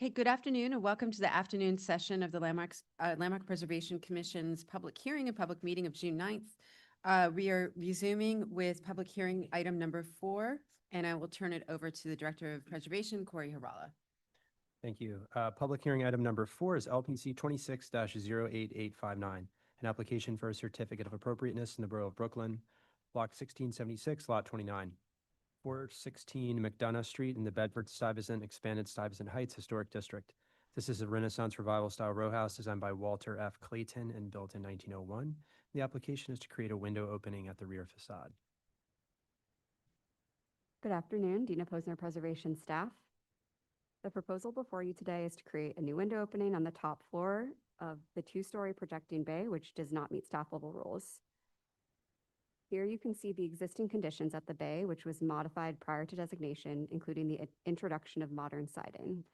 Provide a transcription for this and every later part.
Okay, good afternoon and welcome to the afternoon session of the Landmark Preservation Commission's public hearing and public meeting of June 9th. We are resuming with public hearing item number 4, and I will turn it over to the Director of Preservation, Corey Harala. Thank you. Public hearing item number 4 is LPC 26-08859, an application for a certificate of appropriateness in the Borough of Brooklyn, Block 1676, Lot 29. 416 MacDonough Street in the Bedford-Stuyvesant Expanded Stuyvesant Heights Historic District. This is a Renaissance Revival style row house designed by Walter F. Clayton and built in 1901. The application is to create a window opening at the rear facade. Good afternoon, Dina Posner Preservation staff. The proposal before you today is to create a new window opening on the top floor of the 2-story projecting bay, which does not meet staff level rules. Here you can see the existing conditions at the bay, which was modified prior to designation, including the introduction of modern siding.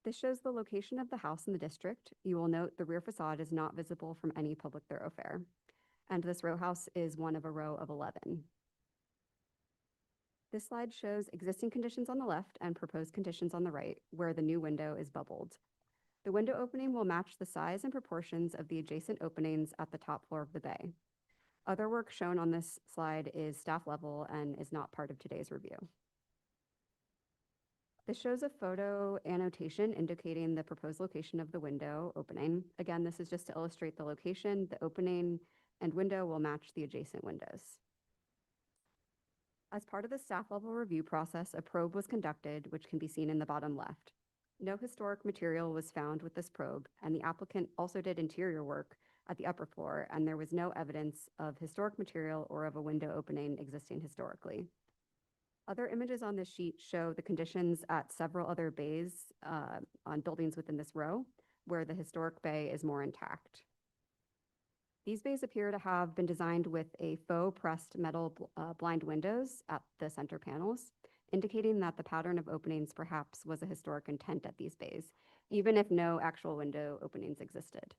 This shows the location of the house in the district. You will note the rear facade is not visible from any public thoroughfare, and this row house is one of a row of 11. This slide shows existing conditions on the left and proposed conditions on the right, where the new window is bubbled. The window opening will match the size and proportions of the adjacent openings at the top floor of the bay. Other work shown on this slide is staff level and is not part of today's review. This shows a photo annotation indicating the proposed location of the window opening. Again, this is just to illustrate the location. The opening and window will match the adjacent windows. As part of the staff level review process, a probe was conducted, which can be seen in the bottom left. No historic material was found with this probe, and the applicant also did interior work at the upper floor, and there was no evidence of historic material or of a window opening existing historically. Other images on this sheet show the conditions at several other bays on buildings within this row, where the historic bay is more intact. These bays appear to have been designed with a faux pressed metal blind windows at the center panels, indicating that the pattern of openings perhaps was a historic intent at these bays, even if no actual window openings existed.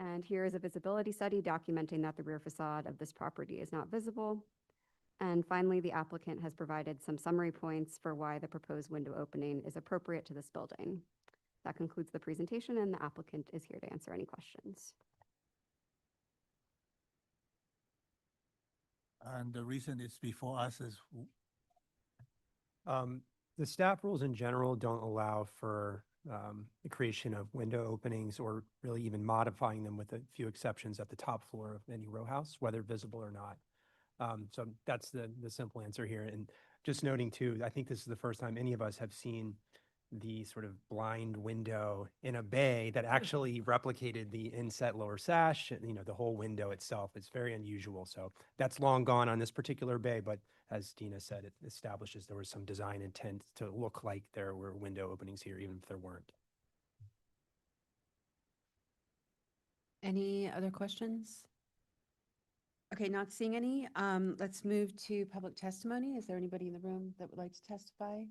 And here is a visibility study documenting that the rear facade of this property is not visible. And finally, the applicant has provided some summary points for why the proposed window opening is appropriate to this building. That concludes the presentation, and the applicant is here to answer any questions. And the reason it's before us is The staff rules in general don't allow for the creation of window openings or really even modifying them, with a few exceptions, at the top floor of any row house, whether visible or not. So that's the simple answer here. And just noting too, I think this is the first time any of us have seen the sort of blind window in a bay that actually replicated the inset lower sash, the whole window itself. It's very unusual. So that's long gone on this particular bay, but as Dina said, it establishes there was some design intent to look like there were window openings here, even if there weren't. Any other questions? Okay, not seeing any. Let's move to public testimony. Is there anybody in the room that would like to testify?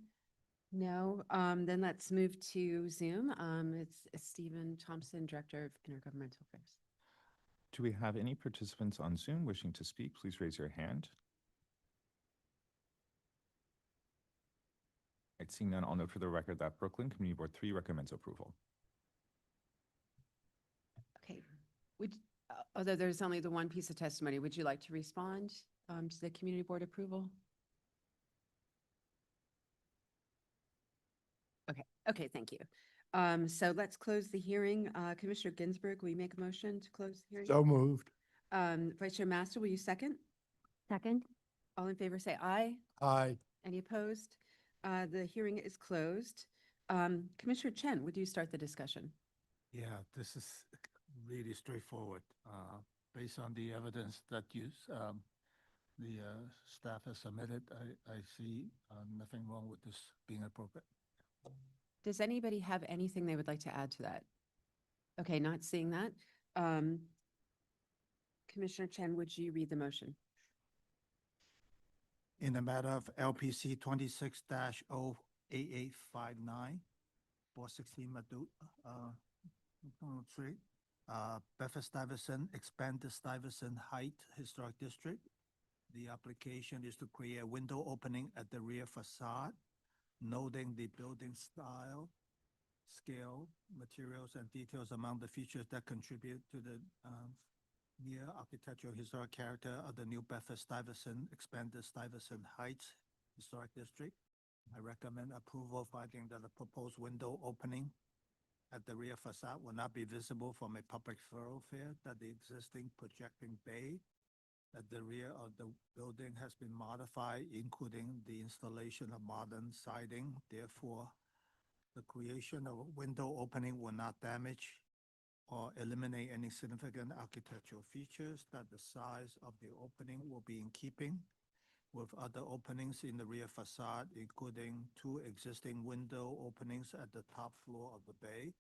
No. Then let's move to Zoom. It's Stephen Thompson, Director of Intergovernmental Affairs. Do we have any participants on Zoom wishing to speak? Please raise your hand. I'd seeing none, I'll note for the record that Brooklyn Community Board 3 recommends approval. Okay. Although there's only the one piece of testimony, would you like to respond to the community board approval? Okay, thank you. So let's close the hearing. Commissioner Ginsburg, will you make a motion to close the hearing? so moved. Vice Chair Master, will you second? Second. All in favor say aye. Aye. Any opposed? The hearing is closed. Commissioner Chen, would you start the discussion? Yeah, this is really straightforward. Based on the evidence that the staff has submitted, I see nothing wrong with this being appropriate. Does anybody have anything they would like to add to that? Okay, not seeing that. Commissioner Chen, would you read the motion? In the matter of LPC 26-08859, 416 MacDonough Street, Bedford-Stuyvesant Expanded Stuyvesant Height Historic District. The application is to create a window opening at the rear facade noting the building style, scale, materials, and details among the features that contribute to the near architectural historic character of the New Bedford-Stuyvesant expanded Stuyvesant Heights Historic District. I recommend approval, finding that the proposed window opening at the rear facade will not be visible from a public thoroughfare, that the existing projecting bay at the rear of the building has been modified, including the installation of modern siding. Therefore, the creation of a window opening will not damage or eliminate any significant architectural features, that the size of the opening will be in keeping with other openings in the rear facade, including 2 existing window openings at the top floor of the bay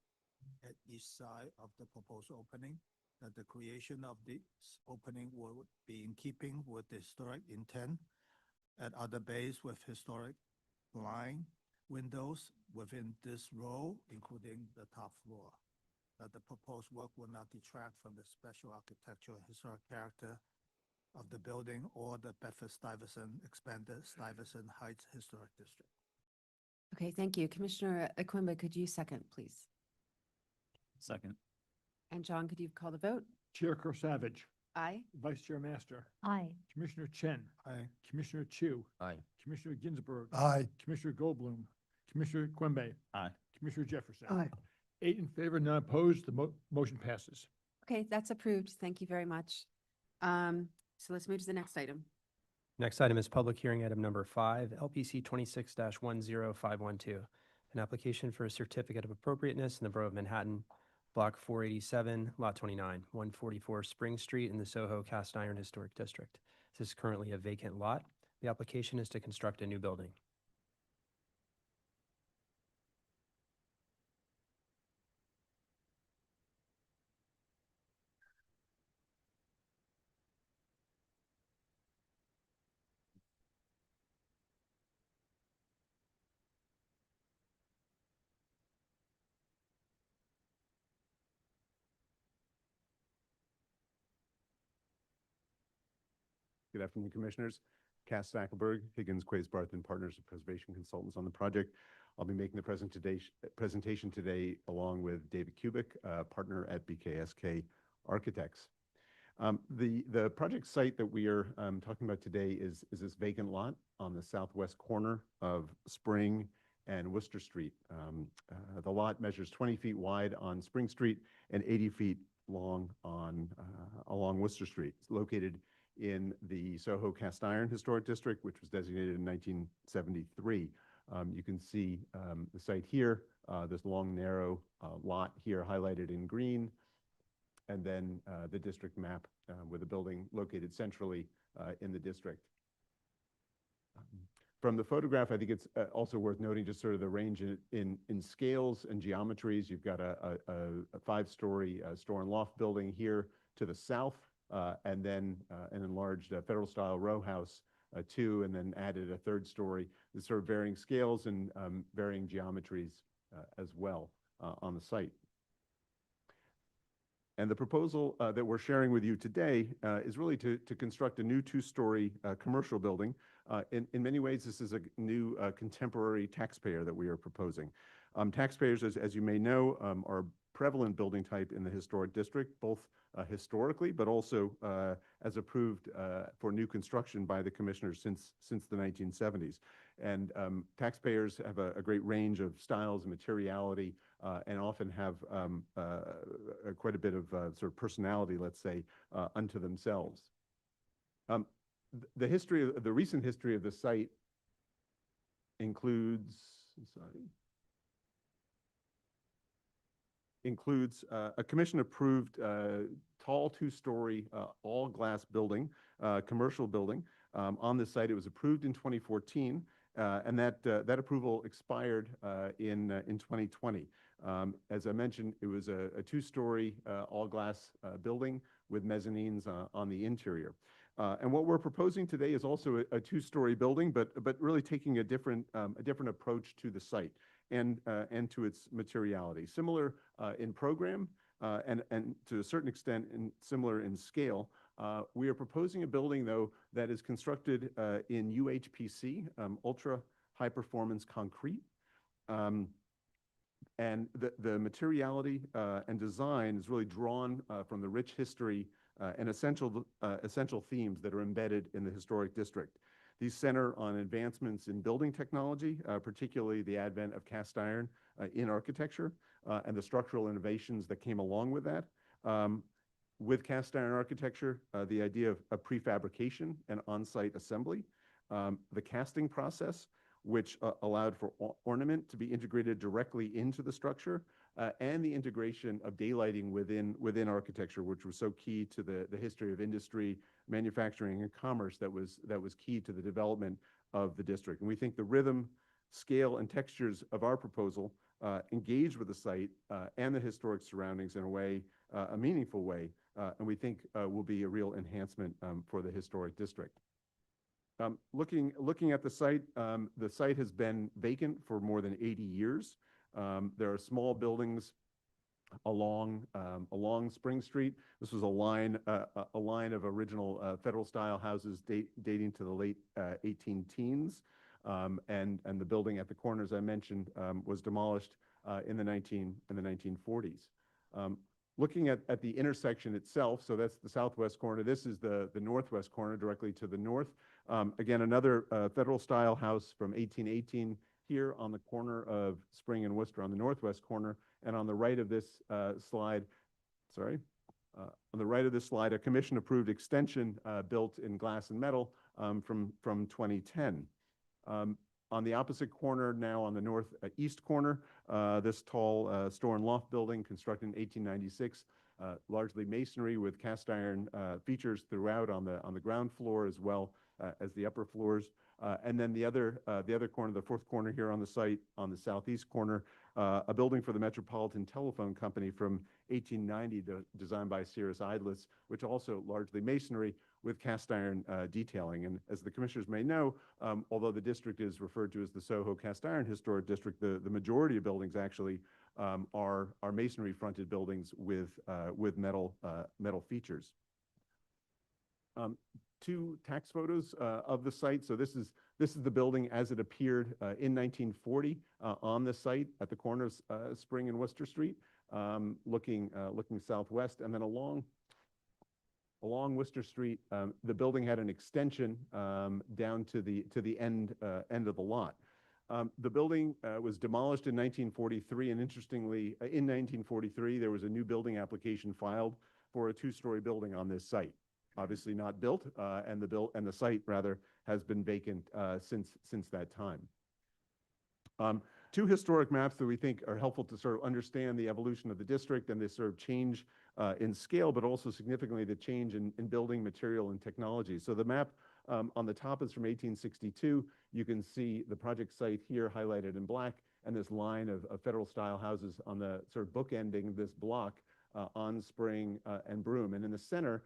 at each side of the proposed opening, that the creation of this opening will be in keeping with the historic intent at other bays with historic blind windows within this row, including the top floor, that the proposed work will not detract from the special architectural and historic character of the building or the Bedford-Stuyvesant expanded Stuyvesant Heights Historic District. Okay, thank you. Commissioner Aquimba, could you second, please? Second. And John, could you call the vote? Chair Savage, Aye. Vice Chair Master, Aye. Commissioner Chen, Aye. Commissioner Chu, Aye. Commissioner Ginsburg. Aye. Commissioner Goldblum, Commissioner Quimby. Aye. Commissioner Jefferson. Aye. 8 in favor, none opposed, the motion passes. Okay, that's approved. Thank you very much. So let's move to the next item. Next item is public hearing item number 5, LPC 26-10512, an application for a certificate of appropriateness in the Borough of Manhattan, Block 487, Lot 29, 144 Spring Street in the Soho Cast Iron Historic District. This is currently a vacant lot. The application is to construct a new building. Good afternoon, Commissioners. Cass Sackelberg, Higgins, Quays, Barth and Partners of Preservation Consultants on the project. I'll be making the presentation today along with David Kubik, partner at BKSK Architects. The project site that we are talking about today is this vacant lot on the southwest corner of Spring and Worcester Street. The lot measures 20 feet wide on Spring Street and 80 feet long on along Worcester Street. It's located in the Soho Cast Iron Historic District, which was designated in 1973. You can see the site here, this long, narrow lot here highlighted in green, and then the district map with the building located centrally in the district. From the photograph, I think it's also worth noting just sort of the range in scales and geometries. You've got a 5-story store and loft building here to the south, and then an enlarged federal-style row house, 2, and then added a 3rd story. There's sort of varying scales and varying geometries as well on the site. And the proposal that we're sharing with you today is really to construct a new 2-story commercial building. In many ways, this is a new contemporary taxpayer that we are proposing. Taxpayers, as you may know, are a prevalent building type in the historic district, both historically, but also as approved for new construction by the commissioners since the 1970s. And taxpayers have a great range of styles and materiality, and often have quite a bit of sort of personality, let's say, unto themselves. The recent history of the site includes a commission-approved tall 2-story all-glass building, commercial building. On this site, it was approved in 2014, and that approval expired in 2020. As I mentioned, it was a 2-story all-glass building with mezzanines on the interior. And what we're proposing today is also a 2-story building, but really taking a different approach to the site and to its materiality. Similar in program and to a certain extent similar in scale. We are proposing a building, though, that is constructed in UHPC, ultra high-performance concrete. And the materiality and design is really drawn from the rich history and essential themes that are embedded in the historic district. These center on advancements in building technology, particularly the advent of cast iron in architecture and the structural innovations that came along with that. With cast iron architecture, the idea of prefabrication and on-site assembly, the casting process, which allowed for ornament to be integrated directly into the structure, and the integration of daylighting within architecture, which was so key to the history of industry, manufacturing, and commerce that was key to the development of the district. And we think the rhythm, scale, and textures of our proposal engage with the site and the historic surroundings in a meaningful way, and we think will be a real enhancement for the historic district. Looking at the site has been vacant for more than 80 years. There are small buildings along Spring Street. This was a line of original federal-style houses dating to the late 18 teens, and the building at the corner, as I mentioned, was demolished in the 1940s. Looking at the intersection itself, so that's the southwest corner. This is the northwest corner, directly to the north. Again, another federal-style house from 1818 here on the corner of Spring and Worcester on the northwest corner. And on the right of this slide, a commission-approved extension built in glass and metal from 2010. On the opposite corner, now on the northeast corner, this tall store and loft building constructed in 1896, largely masonry with cast iron features throughout on the ground floor as well as the upper floors. And then the other corner, the fourth corner here on the site, on the southeast corner, a building for the Metropolitan Telephone Company from 1890, designed by Cyrus Idless, which also largely masonry with cast iron detailing. And as the commissioners may know, although the district is referred to as the Soho Cast Iron Historic District, the majority of buildings actually are masonry-fronted buildings with metal features. Two tax photos of the site. So this is the building as it appeared in 1940 on the site at the corner of Spring and Worcester Street, looking southwest, and then along Worcester Street, the building had an extension down to the end of the lot. The building was demolished in 1943, and interestingly, in 1943 there was a new building application filed for a two-story building on this site. Obviously not built, and the site rather has been vacant since that time. Two historic maps that we think are helpful to sort of understand the evolution of the district and this sort of change in scale, but also significantly the change in building material and technology. So the map on the top is from 1862. You can see the project site here highlighted in black, and this line of federal-style houses on the sort of bookending this block on Spring and Broome. And in the center,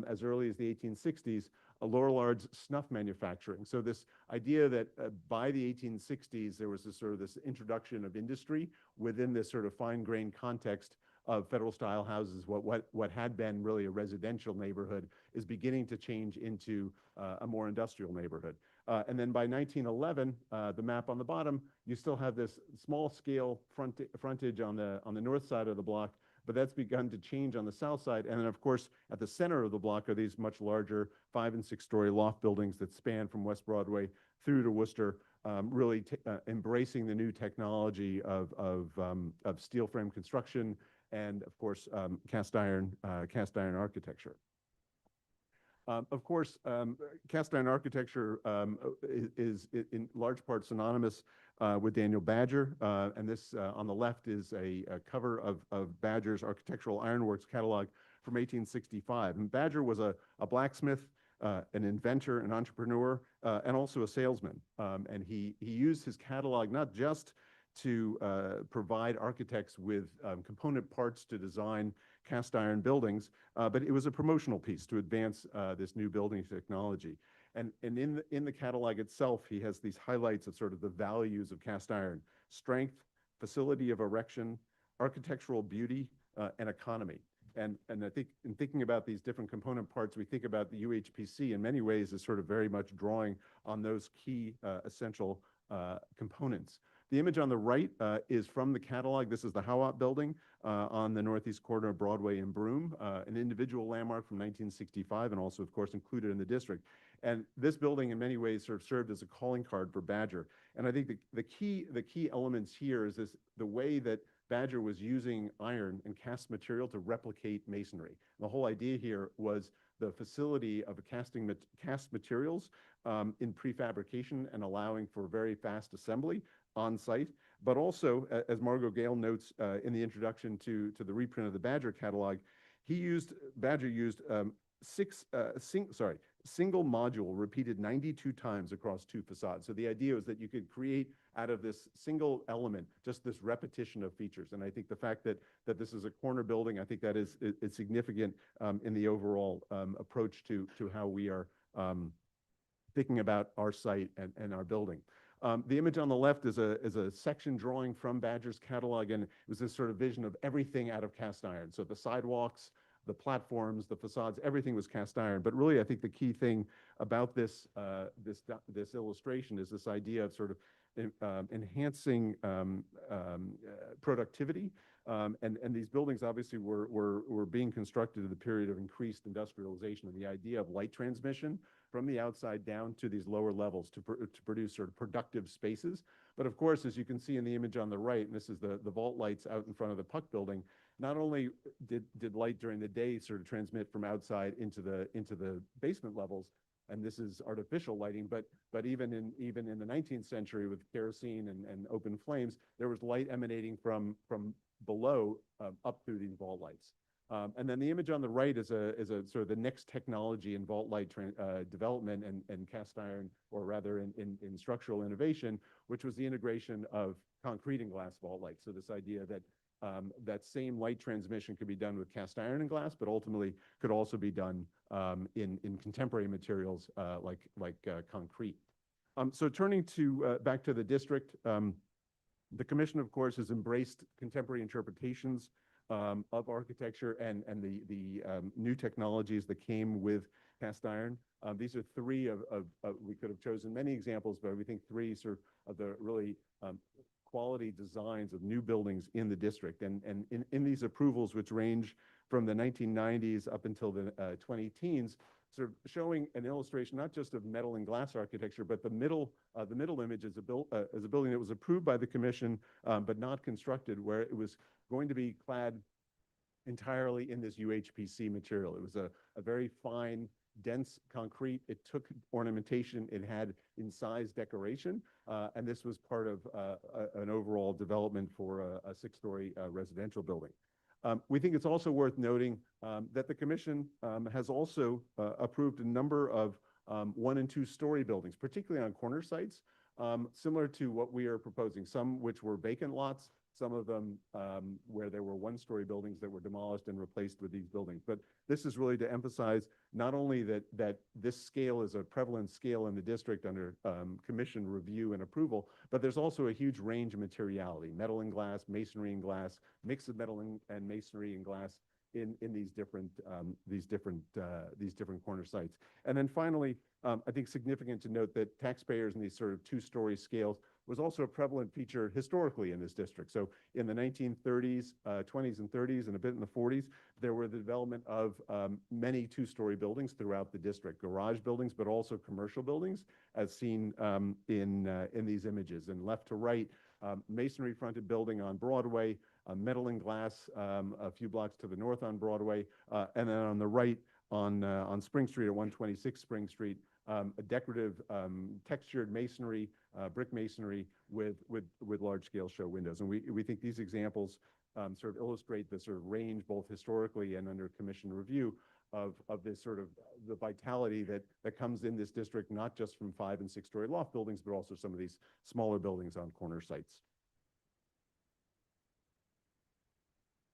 as early as the 1860s, Lorillard's snuff manufacturing. So this idea that by the 1860s, there was this introduction of industry within this sort of fine-grained context of federal-style houses. What had been really a residential neighborhood is beginning to change into a more industrial neighborhood. And then by 1911, the map on the bottom, you still have this small-scale frontage on the north side of the block, but that's begun to change on the south side. And then, of course, at the center of the block are these much larger 5- and 6-story loft buildings that span from West Broadway through to Worcester, really embracing the new technology of steel frame construction and, of course, cast iron architecture. Of course, cast iron architecture is in large part synonymous with Daniel Badger, and this on the left is a cover of Badger's Architectural Ironworks catalog from 1865. And Badger was a blacksmith, an inventor, an entrepreneur, and also a salesman. And he used his catalog not just to provide architects with component parts to design cast iron buildings, but it was a promotional piece to advance this new building technology. And in the catalog itself, he has these highlights of sort of the values of cast iron: strength, facility of erection, architectural beauty, and economy. And I think in thinking about these different component parts, we think about the UHPC in many ways as sort of very much drawing on those key essential components. The image on the right is from the catalog. This is the Howat building on the northeast corner of Broadway and Broome, an individual landmark from 1965 and also, of course, included in the district. And this building in many ways sort of served as a calling card for Badger. And I think the key elements here is the way that Badger was using iron and cast material to replicate masonry. The whole idea here was the facility of cast materials in prefabrication and allowing for very fast assembly on site, but also, as Margot Gale notes in the introduction to the reprint of the Badger catalog, Badger used single module repeated 92 times across 2 facades. So the idea was that you could create out of this single element just this repetition of features. And I think the fact that this is a corner building, I think that is significant in the overall approach to how we are thinking about our site and our building. The image on the left is a section drawing from Badger's catalog, and it was this sort of vision of everything out of cast iron. So the sidewalks, the platforms, the facades, everything was cast iron. But really, I think the key thing about this illustration is this idea of sort of enhancing productivity. And these buildings obviously were being constructed in the period of increased industrialization, and the idea of light transmission from the outside down to these lower levels to produce sort of productive spaces. But of course, as you can see in the image on the right, and this is the vault lights out in front of the Puck building, not only did light during the day sort of transmit from outside into the basement levels, and this is artificial lighting, but even in the 19th century with kerosene and open flames, there was light emanating from below up through these vault lights. And then the image on the right is a sort of the next technology in vault light development and cast iron, or rather in structural innovation, which was the integration of concrete and glass vault lights. So this idea that that same light transmission could be done with cast iron and glass, but ultimately could also be done in contemporary materials like concrete. So turning back to the district, the commission, of course, has embraced contemporary interpretations of architecture and the new technologies that came with cast iron. These are 3 of we could have chosen many examples, but we think 3 sort of the really quality designs of new buildings in the district. And in these approvals, which range from the 1990s up until the 20-teens, sort of showing an illustration not just of metal and glass architecture, but the middle image is a building that was approved by the commission, but not constructed, where it was going to be clad entirely in this UHPC material. It was a very fine, dense concrete. It took ornamentation. It had incised decoration, and this was part of an overall development for a 6-story residential building. We think it's also worth noting that the commission has also approved a number of 1- and 2-story buildings, particularly on corner sites, similar to what we are proposing, some which were vacant lots, some of them where there were 1-story buildings that were demolished and replaced with these buildings. But this is really to emphasize not only that this scale is a prevalent scale in the district under commission review and approval, but there's also a huge range of materiality: metal and glass, masonry and glass, mix of metal and masonry and glass in these different corner sites. And then finally, I think significant to note that taxpayers in these sort of 2-story scales was also a prevalent feature historically in this district. So in the 1930s, 20s and 30s, and a bit in the 40s, there were the development of many 2-story buildings throughout the district, garage buildings, but also commercial buildings, as seen in these images. And left to right, masonry fronted building on Broadway, metal and glass a few blocks to the north on Broadway, and then on the right on Spring Street, at 126 Spring Street, a decorative textured masonry, brick masonry with large-scale show windows. And we think these examples sort of illustrate the sort of range, both historically and under commission review, of this sort of the vitality that comes in this district, not just from 5- and 6-story loft buildings, but also some of these smaller buildings on corner sites.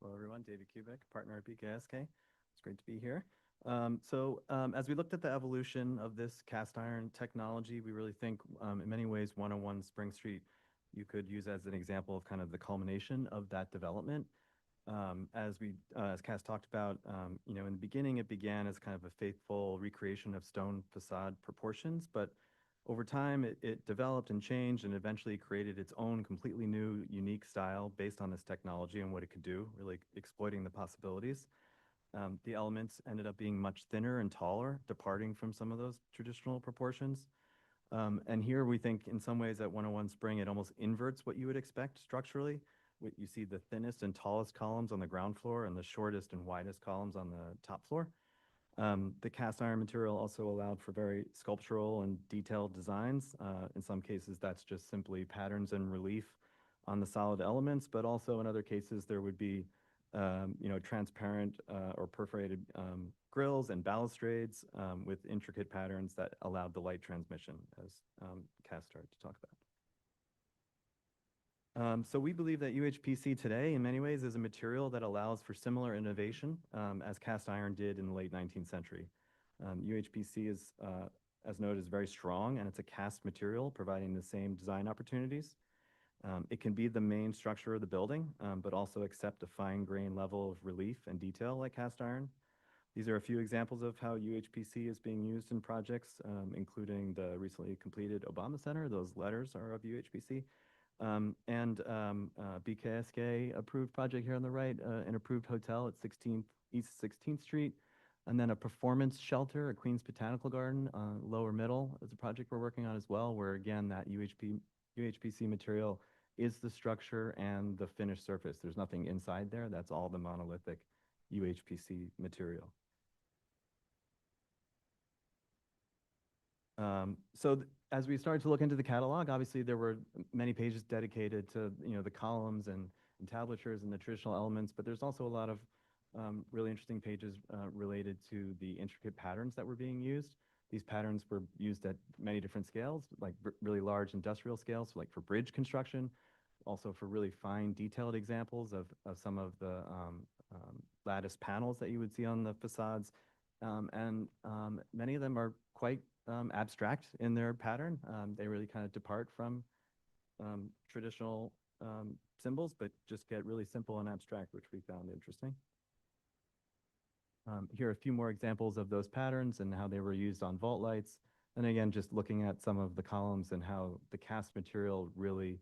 Hello, everyone. David Kubik, partner at BKSK. It's great to be here. As we looked at the evolution of this cast iron technology, we really think in many ways 101 Spring Street you could use as an example of kind of the culmination of that development. As Cass talked about, in the beginning it began as kind of a faithful recreation of stone facade proportions, but Over time, it developed and changed and eventually created its own completely new, unique style based on this technology and what it could do, really exploiting the possibilities. The elements ended up being much thinner and taller, departing from some of those traditional proportions. And here we think in some ways at 101 Spring, it almost inverts what you would expect structurally. You see the thinnest and tallest columns on the ground floor and the shortest and widest columns on the top floor. The cast iron material also allowed for very sculptural and detailed designs. In some cases, that's just simply patterns and relief on the solid elements, but also in other cases, there would be transparent or perforated grills and balustrades with intricate patterns that allowed the light transmission, as Cass started to talk about. So we believe that UHPC today, in many ways, is a material that allows for similar innovation as cast iron did in the late 19th century. UHPC is, as noted, is very strong, and it's a cast material, providing the same design opportunities. It can be the main structure of the building, but also accept a fine-grained level of relief and detail like cast iron. These are a few examples of how UHPC is being used in projects, including the recently completed Obama Center. Those letters are of UHPC. BKSK approved project here on the right, an approved hotel at East 16th Street, and then a performance shelter at Queens Botanical Garden, lower middle is a project we're working on as well, where again, that UHPC material is the structure and the finished surface. There's nothing inside there. That's all the monolithic UHPC material. As we started to look into the catalog, obviously there were many pages dedicated to the columns and entablatures and the traditional elements, but there's also a lot of really interesting pages related to the intricate patterns that were being used. These patterns were used at many different scales, like really large industrial scales, like for bridge construction, also for really fine detailed examples of some of the lattice panels that you would see on the facades. Many of them are quite abstract in their pattern. They really kind of depart from traditional symbols, but just get really simple and abstract, which we found interesting. Here are a few more examples of those patterns and how they were used on vault lights. And again, just looking at some of the columns and how the cast material really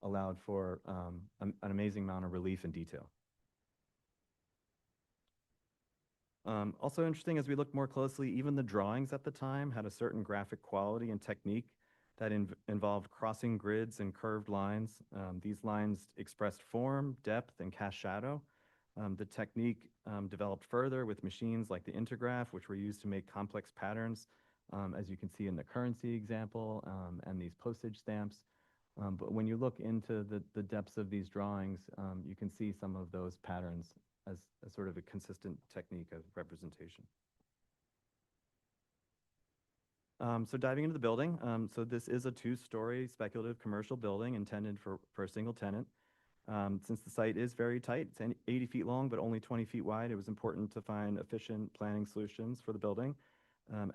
allowed for an amazing amount of relief and detail. Also interesting, as we look more closely, even the drawings at the time had a certain graphic quality and technique that involved crossing grids and curved lines. These lines expressed form, depth, and cast shadow. The technique developed further with machines like the Intergraph, which were used to make complex patterns, as you can see in the currency example, and these postage stamps. But when you look into the depths of these drawings, you can see some of those patterns as sort of a consistent technique of representation. So diving into the building, so this is a two-story speculative commercial building intended for a single tenant. Since the site is very tight, it's 80 feet long, but only 20 feet wide, it was important to find efficient planning solutions for the building.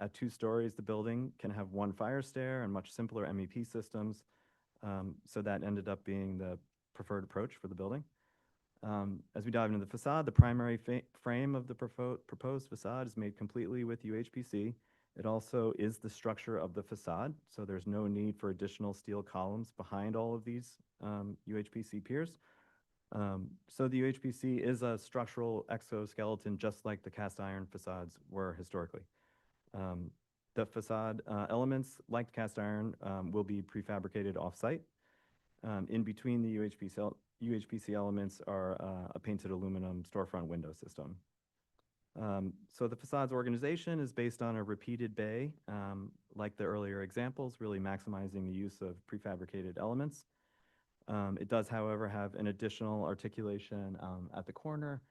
At 2 stories, the building can have one fire stair and much simpler MEP systems. So that ended up being the preferred approach for the building. As we dive into the facade, the primary frame of the proposed facade is made completely with UHPC. It also is the structure of the facade, so there's no need for additional steel columns behind all of these UHPC piers. So the UHPC is a structural exoskeleton, just like the cast iron facades were historically. The facade elements, like cast iron, will be prefabricated off-site. In between the UHPC elements are a painted aluminum storefront window system. So the facade's organization is based on a repeated bay, like the earlier examples, really maximizing the use of prefabricated elements. It does, however, have an additional articulation at the corner,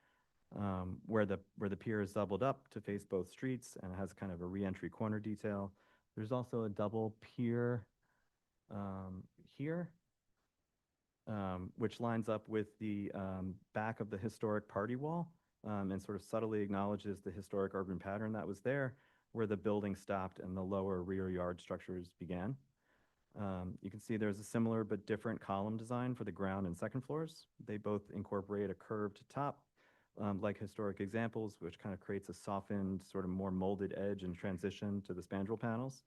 where the pier is doubled up to face both streets and has kind of a re-entry corner detail. There's also a double pier here, which lines up with the back of the historic party wall, and sort of subtly acknowledges the historic urban pattern that was there, where the building stopped and the lower rear yard structures began. You can see there's a similar but different column design for the ground and second floors. They both incorporate a curved top, like historic examples, which kind of creates a softened, sort of more molded edge and transition to the spandrel panels.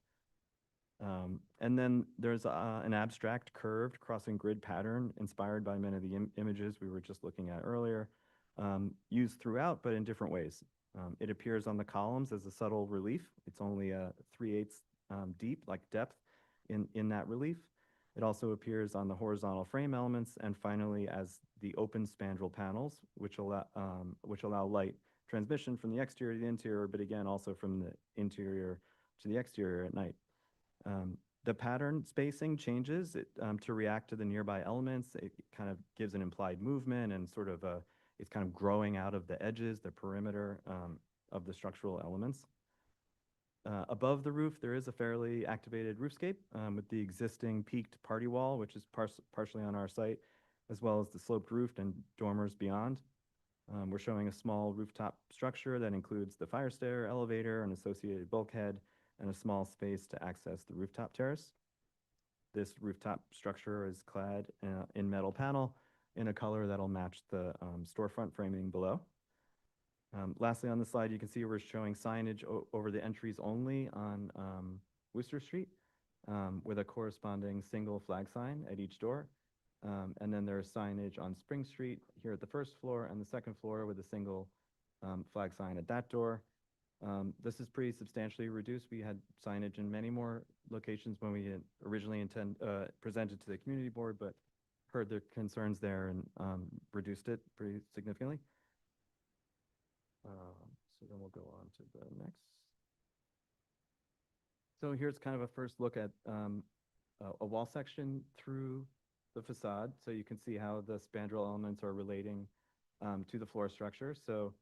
And then there's an abstract curved crossing grid pattern inspired by many of the images we were just looking at earlier, used throughout, but in different ways. It appears on the columns as a subtle relief. It's only a 3/8 deep, like depth in that relief. It also appears on the horizontal frame elements, and finally as the open spandrel panels, which allow light transmission from the exterior to the interior, but again, also from the interior to the exterior at night. The pattern spacing changes to react to the nearby elements. It kind of gives an implied movement and sort of it's kind of growing out of the edges, the perimeter of the structural elements. Above the roof, there is a fairly activated roofscape with the existing peaked party wall, which is partially on our site, as well as the sloped roof and dormers beyond. We're showing a small rooftop structure that includes the fire stair, elevator, an associated bulkhead, and a small space to access the rooftop terrace. This rooftop structure is clad in metal panel in a color that'll match the storefront framing below. Lastly, on the slide, you can see we're showing signage over the entries only on Worcester Street with a corresponding single flag sign at each door. And then there's signage on Spring Street here at the first floor and the second floor with a single flag sign at that door. This is pretty substantially reduced. We had signage in many more locations when we had originally presented to the community board, but heard their concerns there and reduced it pretty significantly. So then we'll go on to the next. So here's kind of a first look at a wall section through the facade. So you can see how the spandrel elements are relating to the floor structure. So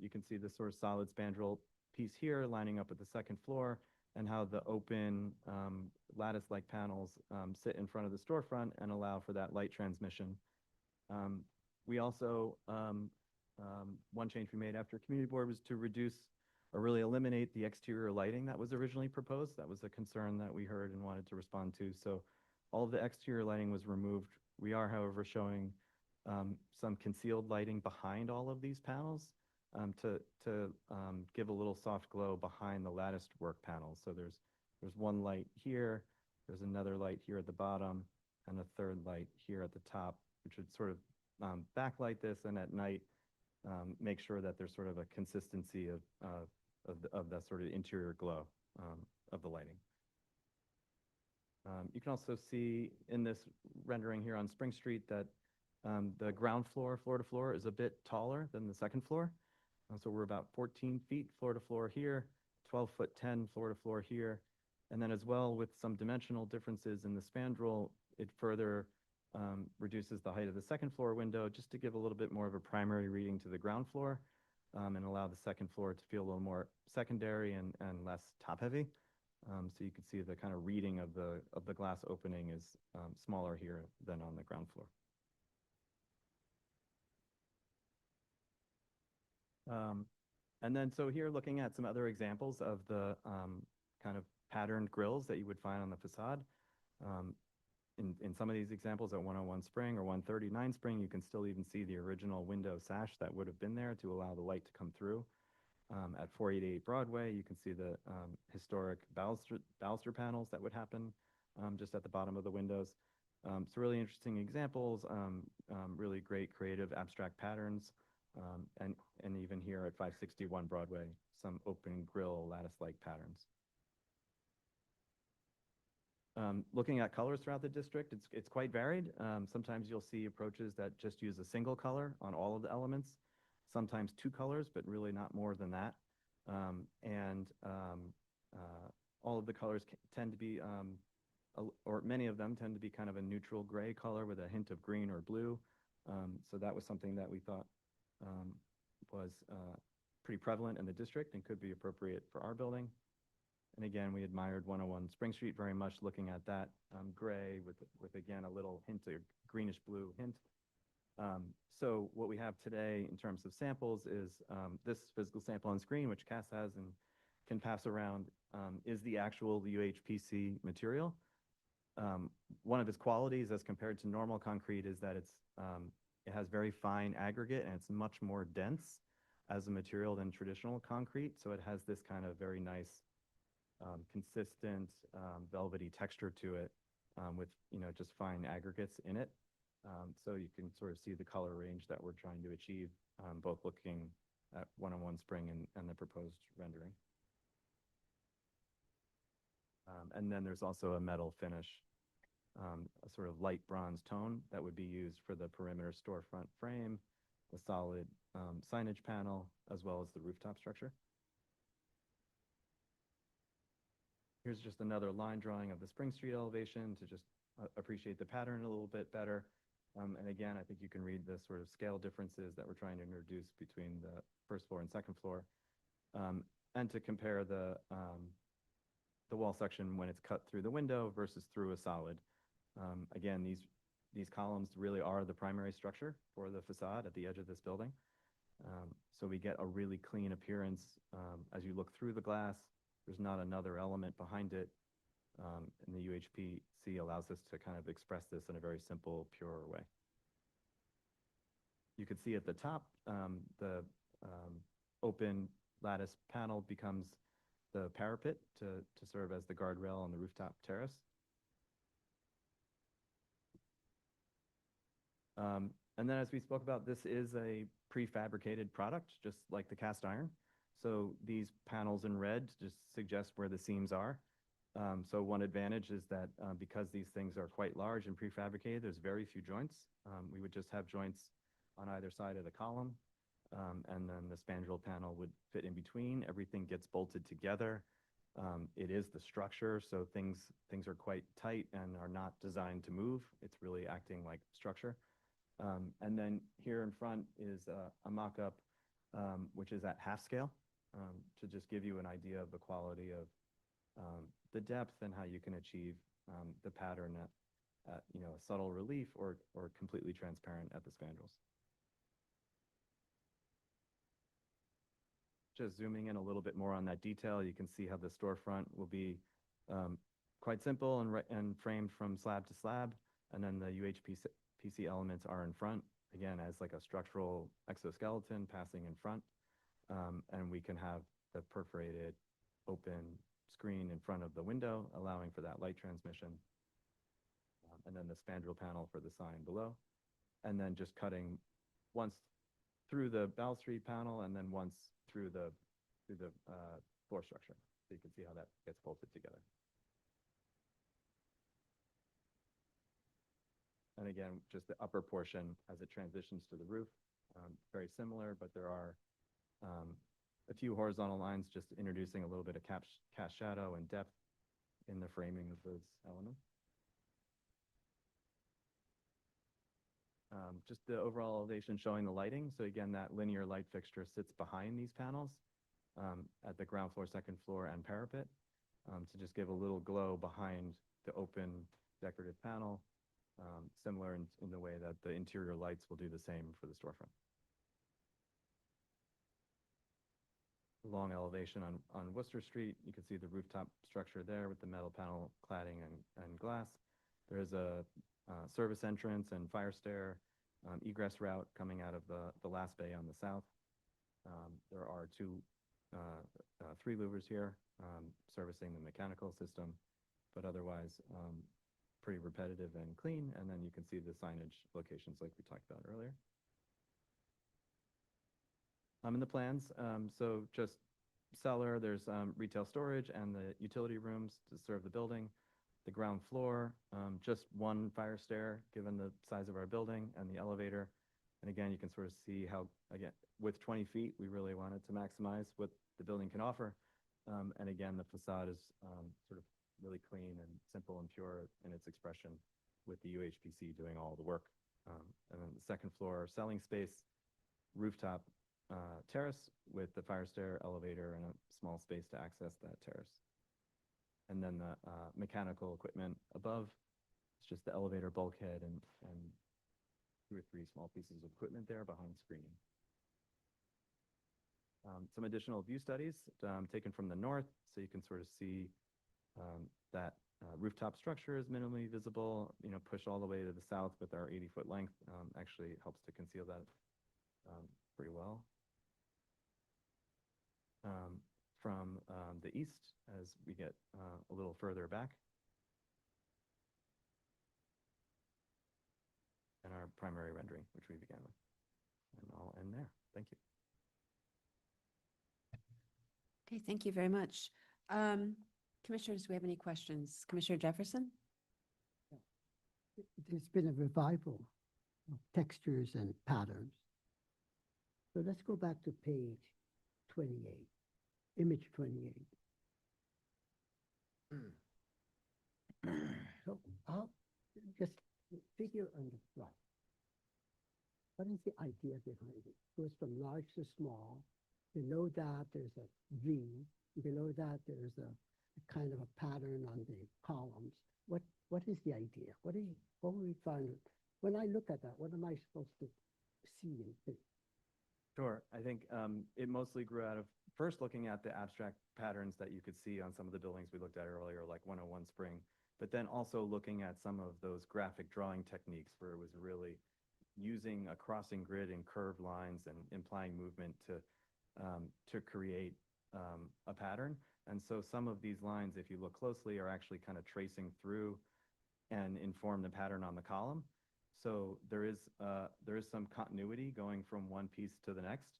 you can see this sort of solid spandrel piece here lining up with the second floor, and how the open lattice-like panels sit in front of the storefront and allow for that light transmission. We also, one change we made after community board was to reduce or really eliminate the exterior lighting that was originally proposed. That was a concern that we heard and wanted to respond to. So all of the exterior lighting was removed. We are, however, showing some concealed lighting behind all of these panels to give a little soft glow behind the latticed work panels. So there's one light here, there's another light here at the bottom, and a third light here at the top, which would sort of backlight this, and at night make sure that there's sort of a consistency of that sort of interior glow of the lighting. You can also see in this rendering here on Spring Street that the ground floor, floor to floor, is a bit taller than the second floor. So we're about 14 feet floor to floor here, 12'10" floor to floor here. And then as well, with some dimensional differences in the spandrel, it further reduces the height of the second floor window just to give a little bit more of a primary reading to the ground floor and allow the second floor to feel a little more secondary and less top heavy. So you can see the kind of reading of the glass opening is smaller here than on the ground floor. And then so here looking at some other examples of the kind of patterned grills that you would find on the facade. In some of these examples at 101 Spring or 139 Spring, you can still even see the original window sash that would have been there to allow the light to come through. At 488 Broadway, you can see the historic baluster panels that would happen just at the bottom of the windows. So really interesting examples, really great creative abstract patterns, and even here at 561 Broadway, some open grill lattice-like patterns. Looking at colors throughout the district, it's quite varied. Sometimes you'll see approaches that just use a single color on all of the elements, sometimes two colors, but really not more than that. All of the colors tend to be, or many of them tend to be kind of a neutral gray color with a hint of green or blue. So that was something that we thought was pretty prevalent in the district and could be appropriate for our building. And again, we admired 101 Spring Street very much, looking at that gray with again a little hint of greenish blue hint. So what we have today in terms of samples is this physical sample on screen, which Cass has and can pass around, is the actual UHPC material. One of its qualities as compared to normal concrete is that it has very fine aggregate and it's much more dense as a material than traditional concrete. So it has this kind of very nice consistent velvety texture to it with, just fine aggregates in it. So you can sort of see the color range that we're trying to achieve, both looking at 101 Spring and the proposed rendering. And then there's also a metal finish, a sort of light bronze tone that would be used for the perimeter storefront frame, the solid signage panel, as well as the rooftop structure. Here's just another line drawing of the Spring Street elevation to just appreciate the pattern a little bit better. And again, I think you can read the sort of scale differences that we're trying to introduce between the first floor and second floor, and to compare the wall section when it's cut through the window versus through a solid. Again, these columns really are the primary structure for the facade at the edge of this building. So we get a really clean appearance as you look through the glass. There's not another element behind it. And the UHPC allows us to kind of express this in a very simple, pure way. You can see at the top, the open lattice panel becomes the parapet to serve as the guardrail on the rooftop terrace. And then as we spoke about, this is a prefabricated product, just like the cast iron. So these panels in red just suggest where the seams are. So one advantage is that because these things are quite large and prefabricated, there's very few joints. We would just have joints on either side of the column, and then the spandrel panel would fit in between. Everything gets bolted together. It is the structure, so things are quite tight and are not designed to move. It's really acting like structure. And then here in front is a mock-up, which is at half scale, to just give you an idea of the quality of the depth and how you can achieve the pattern at a subtle relief or completely transparent at the spandrels. Just zooming in a little bit more on that detail, you can see how the storefront will be quite simple and framed from slab to slab, and then the UHPC elements are in front, again, as like a structural exoskeleton passing in front. And we can have the perforated open screen in front of the window, allowing for that light transmission. And then the spandrel panel for the sign below. And then just cutting once through the balustrade panel and then once through the floor structure. So you can see how that gets bolted together. And again, just the upper portion as it transitions to the roof, very similar, but there are a few horizontal lines just introducing a little bit of cast shadow and depth in the framing of those elements. Just the overall elevation showing the lighting. So again, that linear light fixture sits behind these panels at the ground floor, second floor, and parapet to just give a little glow behind the open decorative panel, similar in the way that the interior lights will do the same for the storefront. Long elevation on Worcester Street. You can see the rooftop structure there with the metal panel cladding and glass. There's a service entrance and fire stair egress route coming out of the last bay on the south. There are three louvers here servicing the mechanical system, but otherwise pretty repetitive and clean. And then you can see the signage locations like we talked about earlier. In the plans, so just cellar, there's retail storage and the utility rooms to serve the building. The ground floor, just one fire stair given the size of our building and the elevator. And again, you can sort of see how, again, with 20 feet, we really wanted to maximize what the building can offer. And again, the facade is sort of really clean and simple and pure in its expression with the UHPC doing all the work. And then the second floor selling space, rooftop terrace with the fire stair, elevator, and a small space to access that terrace. And then the mechanical equipment above, it's just the elevator bulkhead and 2 or 3 small pieces of equipment there behind screening. Some additional view studies taken from the north, so you can sort of see that rooftop structure is minimally visible, pushed all the way to the south with our 80-foot length, actually helps to conceal that pretty well. from the east as we get a little further back. And our primary rendering, which we began with. And I'll end there. Thank you. Okay, thank you very much. Commissioners, do we have any questions? Commissioner Jefferson? There's been a revival of textures and patterns. So let's go back to page 28, image 28. So I'll just figure on the front. What is the idea behind it? It goes from large to small. Below that, there's a V. Below that, there's a kind of a pattern on the columns. What is the idea? What will we find? When I look at that, what am I supposed to see and think? Sure. I think it mostly grew out of first looking at the abstract patterns that you could see on some of the buildings we looked at earlier, like 101 Spring, but then also looking at some of those graphic drawing techniques where it was really using a crossing grid and curved lines and implying movement to create a pattern. And so some of these lines, if you look closely, are actually kind of tracing through and inform the pattern on the column. So there is some continuity going from one piece to the next,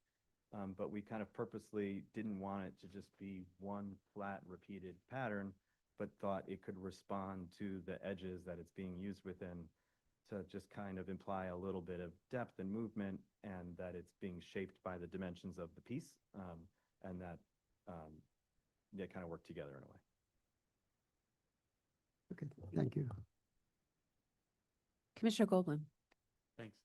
but we kind of purposely didn't want it to just be one flat repeated pattern, but thought it could respond to the edges that it's being used within to just kind of imply a little bit of depth and movement, and that it's being shaped by the dimensions of the piece, and that they kind of work together in a way. Okay, thank you. Commissioner Goldblum? Thanks.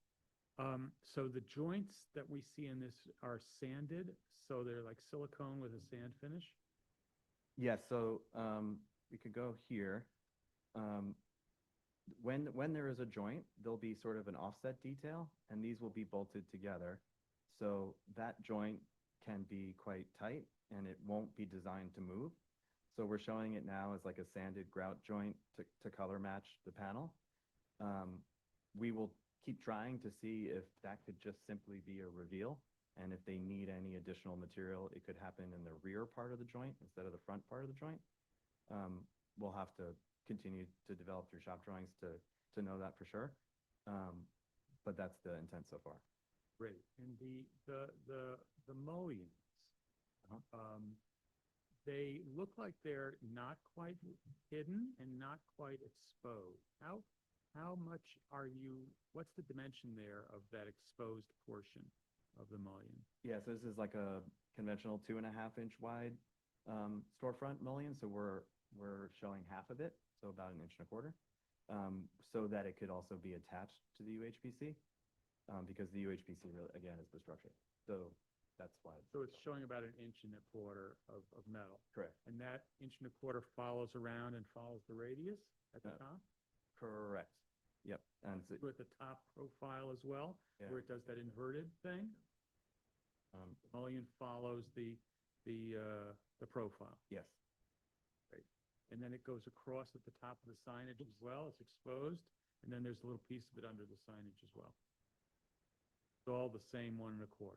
So the joints that we see in this are sanded, so they're like silicone with a sand finish? Yeah, so we could go here. When there is a joint, there'll be sort of an offset detail, and these will be bolted together. So that joint can be quite tight, and it won't be designed to move. So we're showing it now as like a sanded grout joint to color match the panel. We will keep trying to see if that could just simply be a reveal, and if they need any additional material, it could happen in the rear part of the joint instead of the front part of the joint. We'll have to continue to develop through shop drawings to know that for sure, but that's the intent so far. Great. And the mullions, they look like they're not quite hidden and not quite exposed. How much what's the dimension there of that exposed portion of the mullion? Yeah, so this is like a conventional 2.5-inch wide storefront mullion. So we're showing half of it, so about 1.25 inches, so that it could also be attached to the UHPC, because the UHPC really, again, is the structure. So that's why. So it's showing about 1.25 inches of metal. Correct. And that 1.25 inches follows around and follows the radius at the top? Correct. Yep. And so, With the top profile as well, yeah. where it does that inverted thing? Mullion follows the profile. Yes. Right. And then it goes across at the top of the signage as well. It's exposed. And then there's a little piece of it under the signage as well. It's all the same 1.25.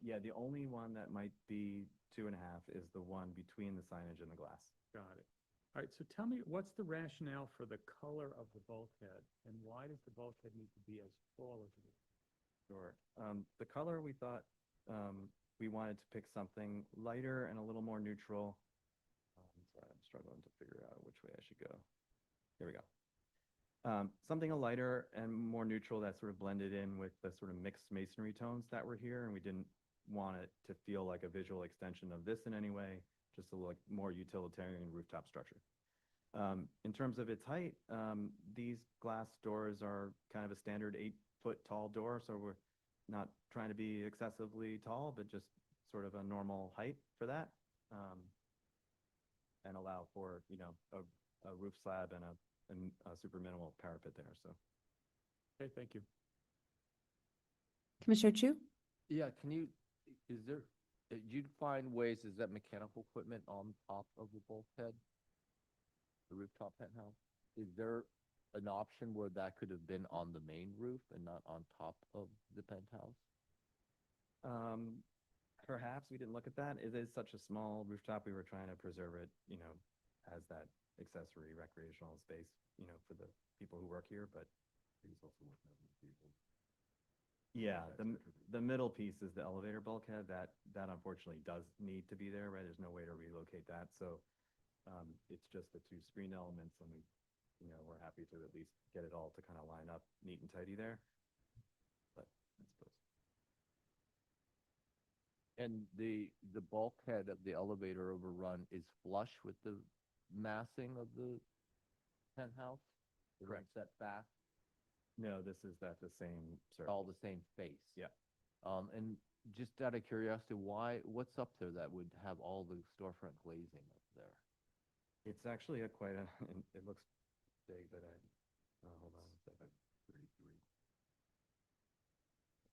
Yeah, the only one that might be 2.5 is the one between the signage and the glass. Got it. All right, so tell me, what's the rationale for the color of the bulkhead, and why does the bulkhead need to be as tall as it is? Sure. The color, we thought we wanted to pick something lighter and a little more neutral. Sorry, I'm struggling to figure out which way I should go. Here we go. Something a lighter and more neutral that sort of blended in with the sort of mixed masonry tones that were here, and we didn't want it to feel like a visual extension of this in any way, just to look more utilitarian rooftop structure. In terms of its height, these glass doors are kind of a standard 8-foot tall door, so we're not trying to be excessively tall, but just sort of a normal height for that, and allow for, you know, a roof slab and a super minimal parapet there. So. Okay, thank you. Commissioner Chu? Yeah, you'd find ways, is that mechanical equipment on top of the bulkhead? The rooftop penthouse? Is there an option where that could have been on the main roof and not on top of the penthouse? Perhaps we didn't look at that. It is such a small rooftop. We were trying to preserve it, as that accessory recreational space, for the people who work here, but. Yeah, the middle piece is the elevator bulkhead. That unfortunately does need to be there, right? There's no way to relocate that. So it's just the two screen elements, and we're happy to at least get it all to kind of line up neat and tidy there. But I suppose. And the bulkhead of the elevator overrun is flush with the massing of the penthouse? Correct. Set back, No, this is the same surface. all the same face? Yeah. And just out of curiosity, what's up there that would have all the storefront glazing up there? It's actually quite a, it looks big, but hold on a second. 33.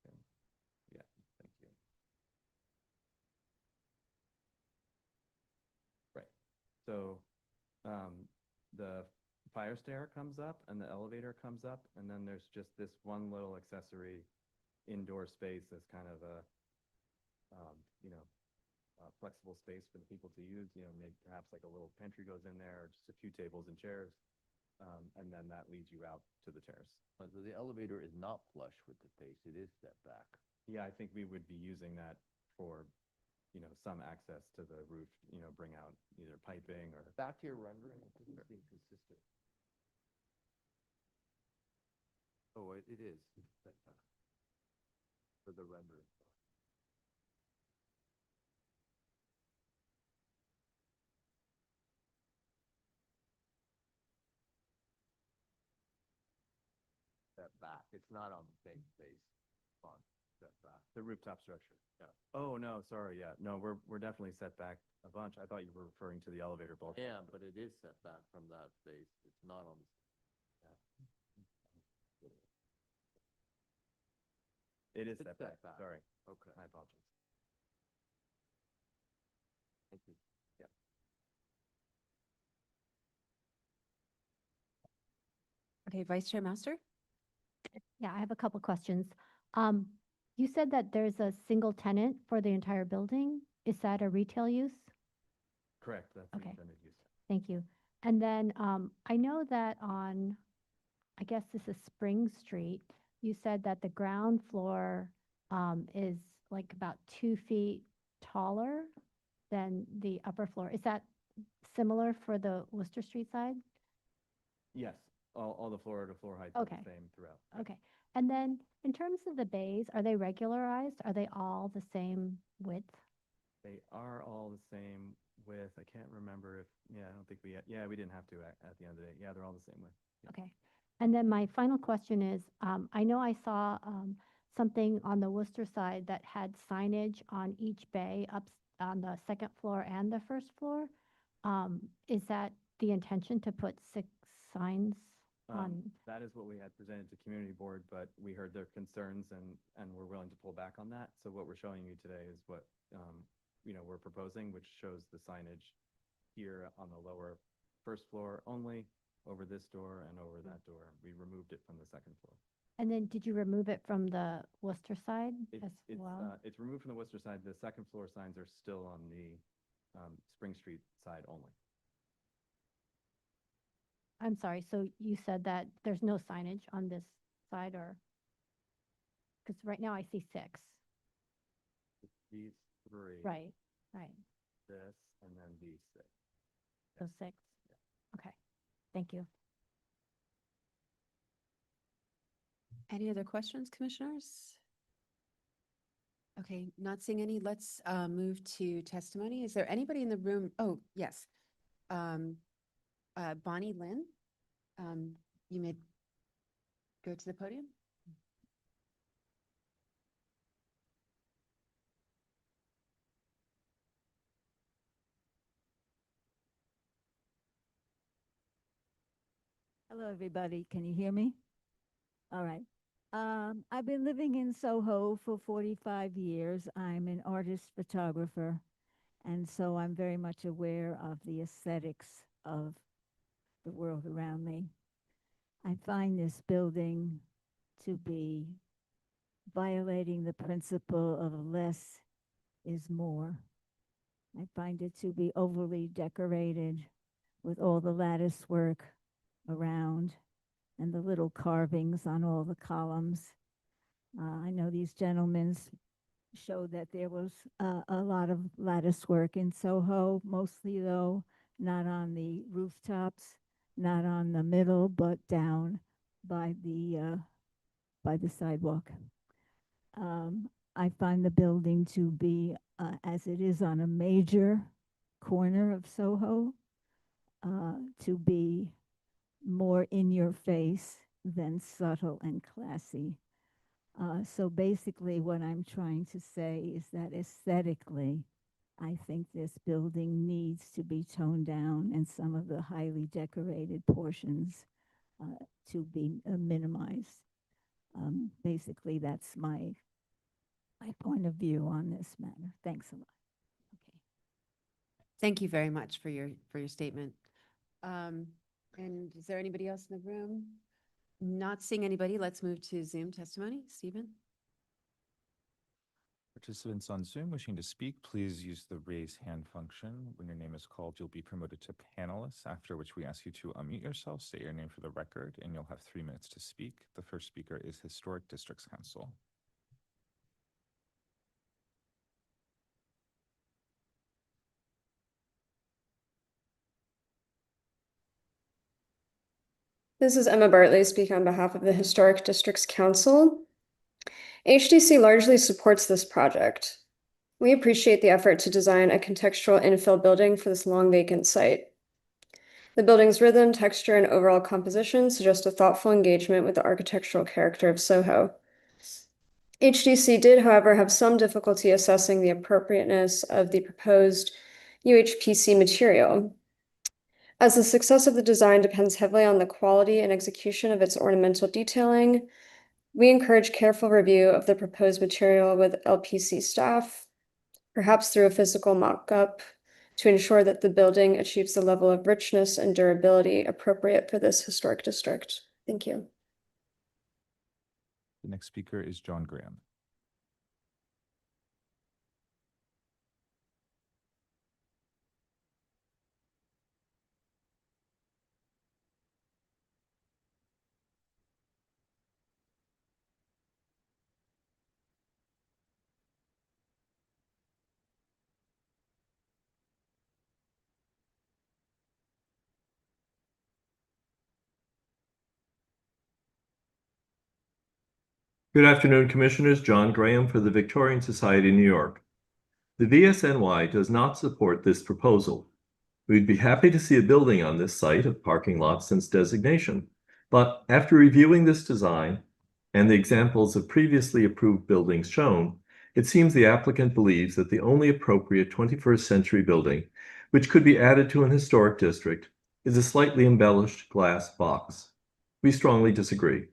Okay. Yeah, thank you. Right. So the fire stair comes up and the elevator comes up, and then there's just this one little accessory indoor space that's kind of a, flexible space for the people to use, maybe perhaps like a little pantry goes in there, or just a few tables and chairs. And then that leads you out to the terrace. So the elevator is not flush with the face, it is set back. Yeah, I think we would be using that for, some access to the roof, bring out either piping or. Back to your rendering, it doesn't seem consistent. Oh, it is. It's set back. For the rendering. Set back, it's not on the same space, on set back. The rooftop structure. Yeah. Oh, no, sorry, yeah. No, we're definitely set back a bunch. I thought you were referring to the elevator bulkhead. Yeah, but it is set back from that space, it's not on. It is It's set set back, back. sorry. Okay. My apologies. Thank you. Okay, Vice Chair Master? Yeah, I have a couple questions. You said that there's a single tenant for the entire building. Is that a retail use? Correct, that's the Okay. intended use. Thank you. And then I know that on, I guess this is Spring Street, you said that the ground floor is like about 2 feet taller than the upper floor. Is that similar for the Worcester Street side? Yes, all the floor to floor heights are Okay. the same throughout. Okay. And then in terms of the bays, are they regularized? Are they all the same width? They are all the same width. I can't remember if, I don't think we didn't have to at the end of the day. Yeah, they're all the same width. Yeah. Okay. And then my final question is, I know I saw something on the Worcester side that had signage on each bay up on the second floor and the first floor. Is that the intention to put 6 signs on? That is what we had presented to community board, but we heard their concerns and we're willing to pull back on that. So what we're showing you today is what, we're proposing, which shows the signage here on the lower first floor only, over this door and over that door. We removed it from the second floor. And then did you remove it from the Worcester side as It's, well? it's removed from the Worcester side. The second floor signs are still on the Spring Street side only. I'm sorry, so you said that there's no signage on this side, or? Because right now I see 6. These 3. Right, This, and then these 6. so 6. Okay, thank you. Any other questions, commissioners? Okay, not seeing any. Let's move to testimony. Is there anybody in the room? Oh, yes. Bonnie Lynn, you may go to the podium. Hello, everybody. Can you hear me? All right. I've been living in Soho for 45 years. I'm an artist photographer, and so I'm very much aware of the aesthetics of the world around me. I find this building to be violating the principle of less is more. I find it to be overly decorated with all the lattice work around and the little carvings on all the columns. I know these gentlemen showed that there was a lot of lattice work in Soho, mostly though not on the rooftops, not on the middle, but down by the sidewalk. I find the building to be, as it is on a major corner of Soho, to be more in your face than subtle and classy. So basically what I'm trying to say is that aesthetically, I think this building needs to be toned down and some of the highly decorated portions to be minimized. Basically, that's my point of view on this matter. Thanks a lot. Okay. Thank you very much for your statement. And is there anybody else in the room? Not seeing anybody, let's move to Zoom testimony. Stephen? Participants on Zoom wishing to speak, please use the raise hand function. When your name is called, you'll be promoted to panelist, after which we ask you to unmute yourself, state your name for the record, and you'll have 3 minutes to speak. The first speaker is Historic Districts Council. This is Emma Bartley speaking on behalf of the Historic Districts Council. HDC largely supports this project. We appreciate the effort to design a contextual infill building for this long vacant site. The building's rhythm, texture, and overall composition suggest a thoughtful engagement with the architectural character of Soho. HDC did, however, have some difficulty assessing the appropriateness of the proposed UHPC material, as the success of the design depends heavily on the quality and execution of its ornamental detailing. We encourage careful review of the proposed material with LPC staff, perhaps through a physical mock-up, to ensure that the building achieves the level of richness and durability appropriate for this historic district. Thank you. The next speaker is John Graham. Good afternoon, Commissioners. John Graham for the Victorian Society, New York. The VSNY does not support this proposal. We'd be happy to see a building on this site of parking lot since designation, but after reviewing this design and the examples of previously approved buildings shown, it seems the applicant believes that the only appropriate 21st century building, which could be added to an historic district, is a slightly embellished glass box. We strongly disagree.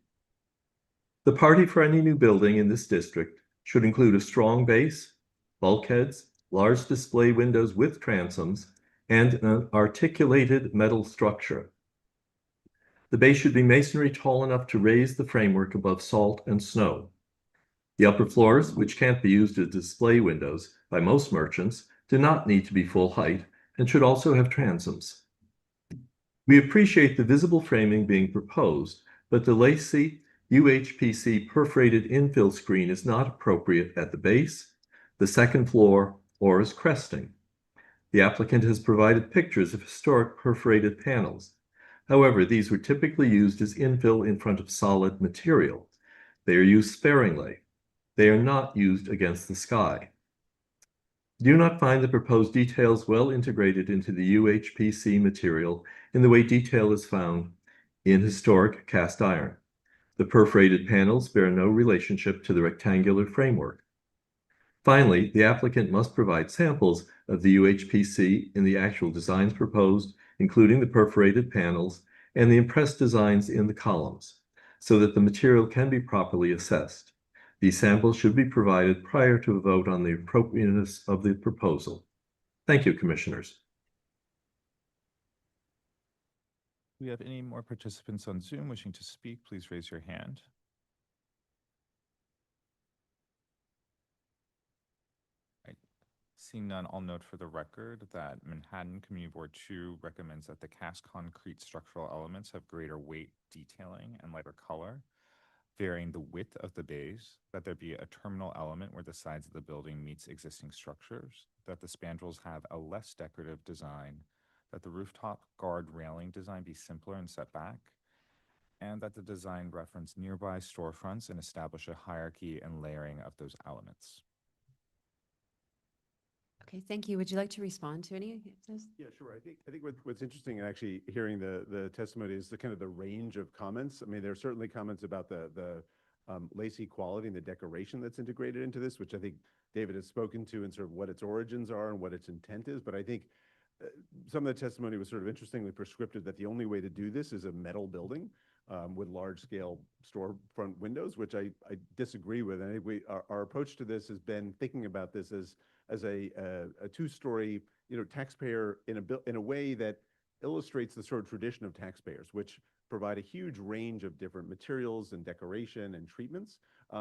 The party for any new building in this district should include a strong base, bulkheads, large display windows with transoms, and an articulated metal structure. The base should be masonry tall enough to raise the framework above salt and snow. The upper floors, which can't be used as display windows by most merchants, do not need to be full height and should also have transoms. We appreciate the visible framing being proposed, but the lacy UHPC perforated infill screen is not appropriate at the base, the second floor, or as cresting. The applicant has provided pictures of historic perforated panels. However, these were typically used as infill in front of solid material. They are used sparingly. They are not used against the sky. Do not find the proposed details well integrated into the UHPC material in the way detail is found in historic cast iron. The perforated panels bear no relationship to the rectangular framework. Finally, the applicant must provide samples of the UHPC in the actual designs proposed, including the perforated panels and the impressed designs in the columns, so that the material can be properly assessed. These samples should be provided prior to a vote on the appropriateness of the proposal. Thank you, Commissioners. Do we have any more participants on Zoom wishing to speak? Please raise your hand. Right. Seeing none, I'll note for the record that Manhattan Community Board 2 recommends that the cast concrete structural elements have greater weight, detailing, and lighter color, varying the width of the bays, that there be a terminal element where the sides of the building meets existing structures, that the spandrels have a less decorative design, that the rooftop guard railing design be simpler and set back, and that the design reference nearby storefronts and establish a hierarchy and layering of those elements. Okay, thank you. Would you like to respond to any of those? Yeah, sure. I think what's interesting in actually hearing the testimony is the kind of the range of comments. I mean, there are certainly comments about the lacy quality and the decoration that's integrated into this, which I think David has spoken to, and sort of what its origins are and what its intent is. But I think some of the testimony was sort of interestingly prescriptive that the only way to do this is a metal building with large scale storefront windows, which I disagree with. And I think our approach to this has been thinking about this as a two-story, taxpayer in a way that illustrates the sort of tradition of taxpayers, which provide a huge range of different materials and decoration and treatments,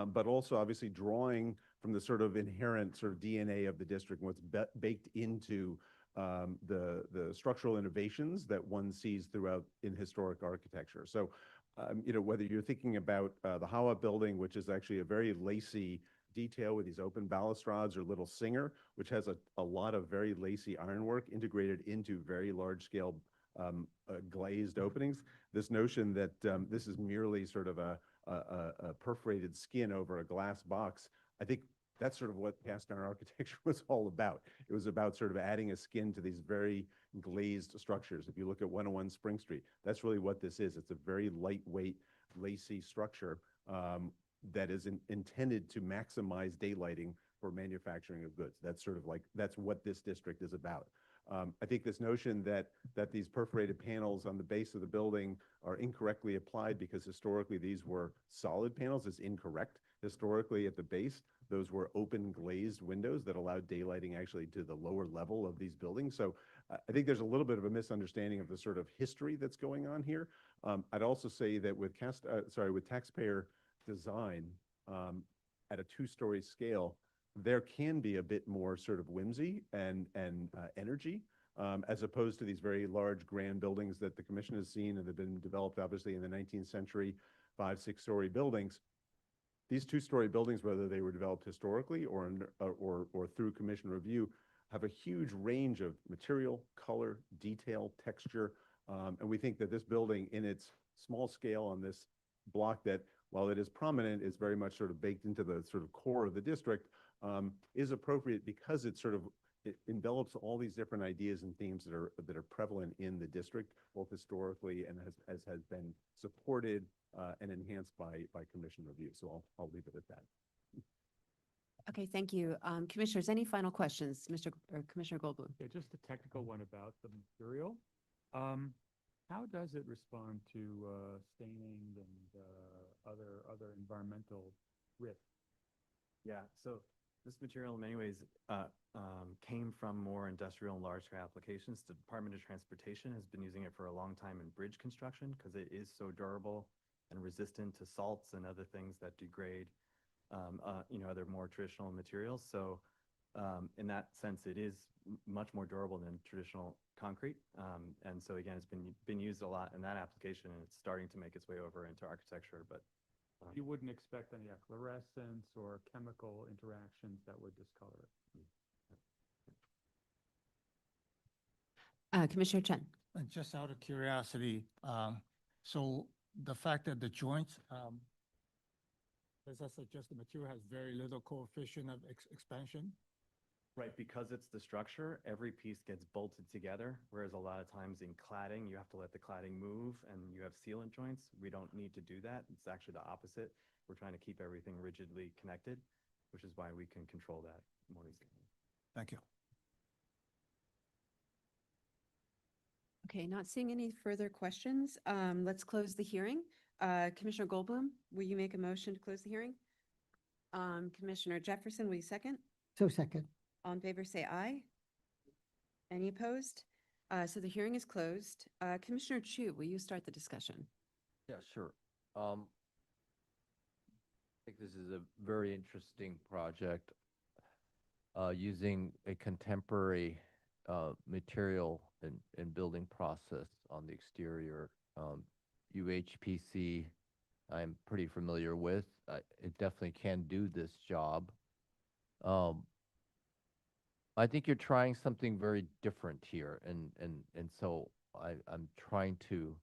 but also obviously drawing from the sort of inherent sort of DNA of the district and what's baked into the structural innovations that one sees throughout in historic architecture. So, whether you're thinking about the Hawa building, which is actually a very lacy detail with these open balustrades, or Little Singer, which has a lot of very lacy ironwork integrated into very large scale glazed openings. This notion that this is merely sort of a perforated skin over a glass box, I think that's sort of what cast iron architecture was all about. It was about sort of adding a skin to these very glazed structures. If you look at 101 Spring Street, that's really what this is. It's a very lightweight, lacy structure that is intended to maximize daylighting for manufacturing of goods. That's sort of like, that's what this district is about. I think this notion that these perforated panels on the base of the building are incorrectly applied because historically these were solid panels is incorrect. Historically at the base, those were open glazed windows that allowed daylighting actually to the lower level of these buildings. So I think there's a little bit of a misunderstanding of the sort of history that's going on here. I'd also say that with taxpayer design at a two-story scale, there can be a bit more sort of whimsy and energy as opposed to these very large grand buildings that the commission has seen and have been developed obviously in the 19th century, 5-6-story buildings. These two-story buildings, whether they were developed historically or through commission review, have a huge range of material, color, detail, texture. And we think that this building in its small scale on this block that, while it is prominent, is very much sort of baked into the sort of core of the district, is appropriate because it envelops all these different ideas and themes that are prevalent in the district, both historically and as has been supported and enhanced by commission review. So I'll leave it at that. Okay, thank you. Commissioners, any final questions? Commissioner Goldblum? Yeah, just a technical one about the material. How does it respond to staining and other environmental risks? Yeah, so this material in many ways came from more industrial and large-scale applications. The Department of Transportation has been using it for a long time in bridge construction because it is so durable and resistant to salts and other things that degrade, other more traditional materials. So in that sense, it is much more durable than traditional concrete. And so again, it's been used a lot in that application, and it's starting to make its way over into architecture. But you wouldn't expect any fluorescence or chemical interactions that would discolor it. Commissioner Chen. And just out of curiosity, so the fact that the joints, does that suggest the material has very little coefficient of expansion? right, because it's the structure, every piece gets bolted together, whereas a lot of times in cladding, you have to let the cladding move and you have sealant joints. We don't need to do that. It's actually the opposite. We're trying to keep everything rigidly connected, which is why we can control that more easily. Thank you. Okay, not seeing any further questions. Let's close the hearing. Commissioner Goldblum, will you make a motion to close the hearing? Commissioner Jefferson, will you second? So second. All in favor, say aye. Any opposed? So the hearing is closed. Commissioner Chu, will you start the discussion? Yeah, sure. I think this is a very interesting project. using a contemporary material and building process on the exterior. UHPC, I'm pretty familiar with. It definitely can do this job. I think you're trying something very different here, and so I'm trying to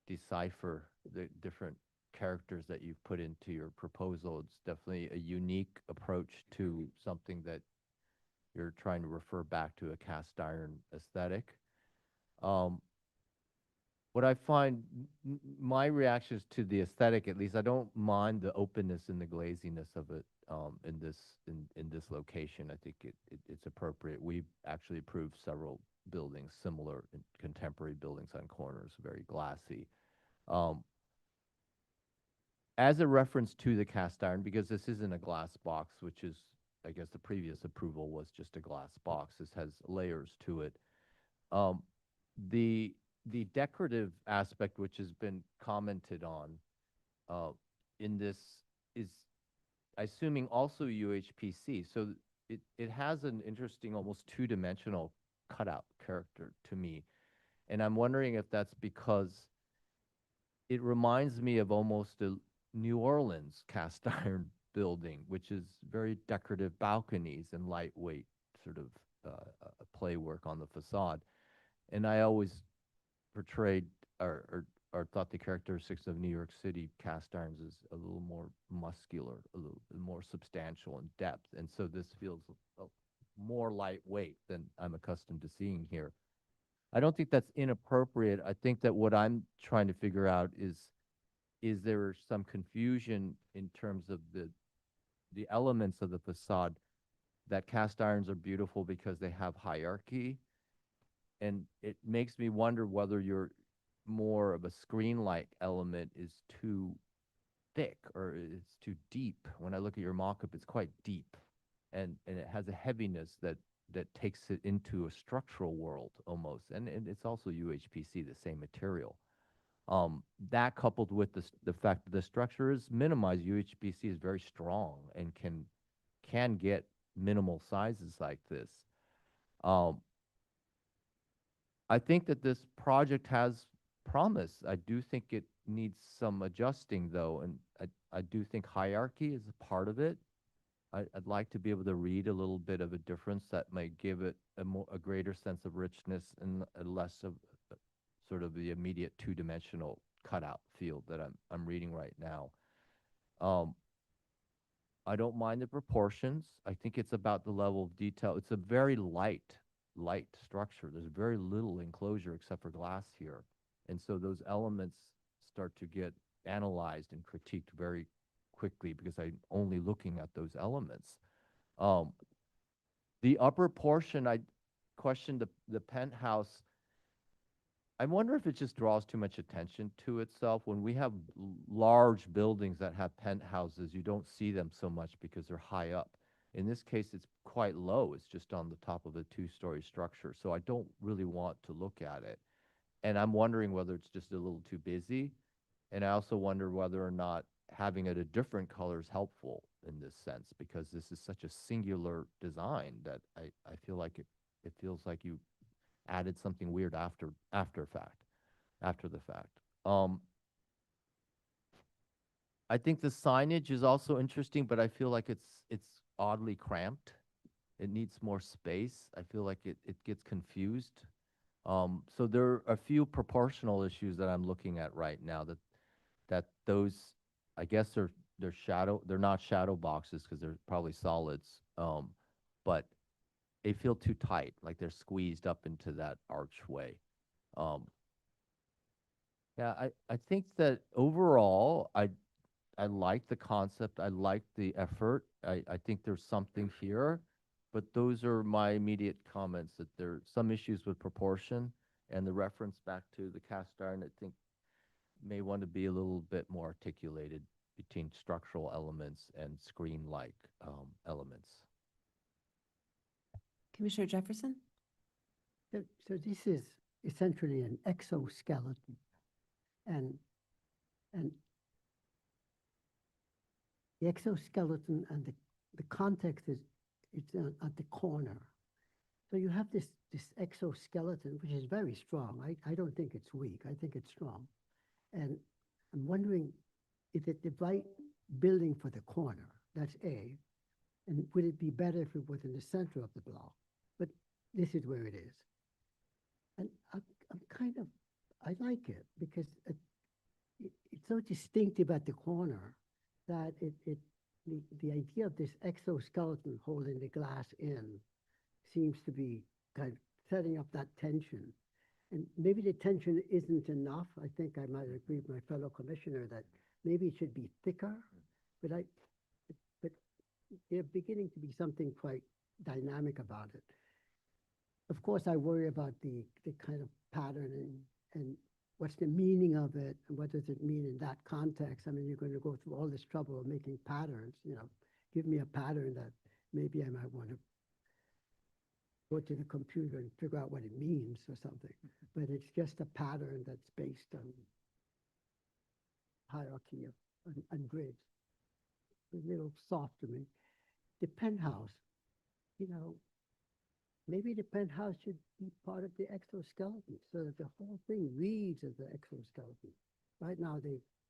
decipher the different characters that you've put into your proposal. It's definitely a unique approach to something that you're trying to refer back to a cast iron aesthetic. What I find, my reactions to the aesthetic, at least, I don't mind the openness and the glaziness of it in this location. I think it's appropriate. We've actually approved several buildings, similar contemporary buildings on corners, very glassy. As a reference to the cast iron, because this isn't a glass box, which is, I guess the previous approval was just a glass box. This has layers to it. The decorative aspect, which has been commented on in this, is assuming also UHPC. So it has an interesting, almost two-dimensional cutout character to me. And I'm wondering if that's because it reminds me of almost a New Orleans cast iron building, which is very decorative balconies and lightweight sort of play work on the facade. And I always portrayed or thought the characteristics of New York City cast irons is a little more muscular, a little more substantial in depth. And so this feels more lightweight than I'm accustomed to seeing here. I don't think that's inappropriate. I think that what I'm trying to figure out is there some confusion in terms of the elements of the facade, that cast irons are beautiful because they have hierarchy. And it makes me wonder whether you're more of a screen-like element is too thick or it's too deep. When I look at your mock-up, it's quite deep, and it has a heaviness that takes it into a structural world almost. And it's also UHPC, the same material. That coupled with the fact that the structure is minimized, UHPC is very strong and can get minimal sizes like this. I think that this project has promise. I do think it needs some adjusting, though, and I do think hierarchy is a part of it. I'd like to be able to read a little bit of a difference that might give it a greater sense of richness and less of sort of the immediate two-dimensional cutout field that I'm reading right now. I don't mind the proportions. I think it's about the level of detail. It's a very light structure. There's very little enclosure except for glass here. And so those elements start to get analyzed and critiqued very quickly because I'm only looking at those elements. The upper portion, I questioned the penthouse. I wonder if it just draws too much attention to itself. When we have large buildings that have penthouses, you don't see them so much because they're high up. In this case, it's quite low. It's just on the top of a two-story structure. So I don't really want to look at it. And I'm wondering whether it's just a little too busy. And I also wonder whether or not having it a different color is helpful in this sense, because this is such a singular design that I feel like it feels like you added something weird after the fact. I think the signage is also interesting, but I feel like it's oddly cramped. It needs more space. I feel like it gets confused. So there are a few proportional issues that I'm looking at right now that those, I guess they're not shadow boxes because they're probably solids. But they feel too tight, like they're squeezed up into that archway. Yeah, I think that overall, I like the concept. I like the effort. I think there's something here, but those are my immediate comments, that there are some issues with proportion, and the reference back to the cast iron, I think, may want to be a little bit more articulated between structural elements and screen-like elements. Commissioner Jefferson? So this is essentially an exoskeleton, and the exoskeleton and the context it's at the corner. So you have this exoskeleton, which is very strong. I don't think it's weak. I think it's strong. And I'm wondering, is it the right building for the corner? That's A. And would it be better if it was in the center of the block? But this is where it is. And I'm kind of, I like it because it's so distinctive at the corner that the idea of this exoskeleton holding the glass in seems to be kind of setting up that tension. And maybe the tension isn't enough. I think I might agree with my fellow commissioner that maybe it should be thicker, but they're beginning to be something quite dynamic about it. Of course, I worry about the kind of pattern and what's the meaning of it and what does it mean in that context. I mean, you're going to go through all this trouble of making patterns, give me a pattern that maybe I might want to go to the computer and figure out what it means or something. But it's just a pattern that's based on hierarchy and grids. A little soft to me. The penthouse, maybe the penthouse should be part of the exoskeleton so that the whole thing reads as the exoskeleton. Right now,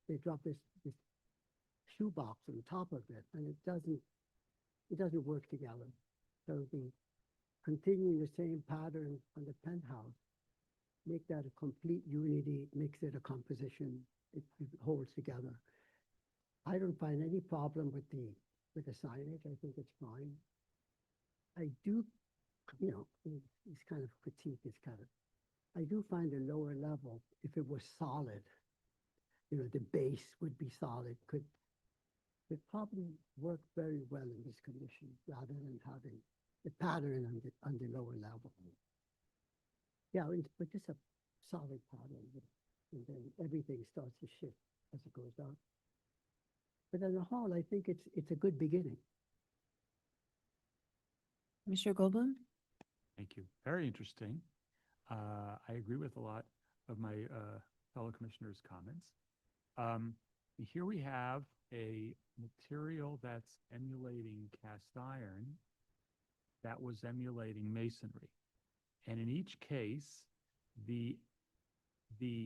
they drop this shoebox on top of it, and it doesn't work together. So continuing the same pattern on the penthouse, make that a complete unity, makes it a composition, it holds together. I don't find any problem with the signage. I think it's fine. I do, it's kind of critique, I do find the lower level, if it was solid, the base would be solid, could probably work very well in this condition rather than having the pattern on the lower level. Yeah, but just a solid pattern, and then everything starts to shift as it goes down. But as a whole, I think it's a good beginning. Commissioner Goldblum? Thank you. Very interesting. I agree with a lot of my fellow commissioners' comments. Here we have a material that's emulating cast iron that was emulating masonry. And in each case, the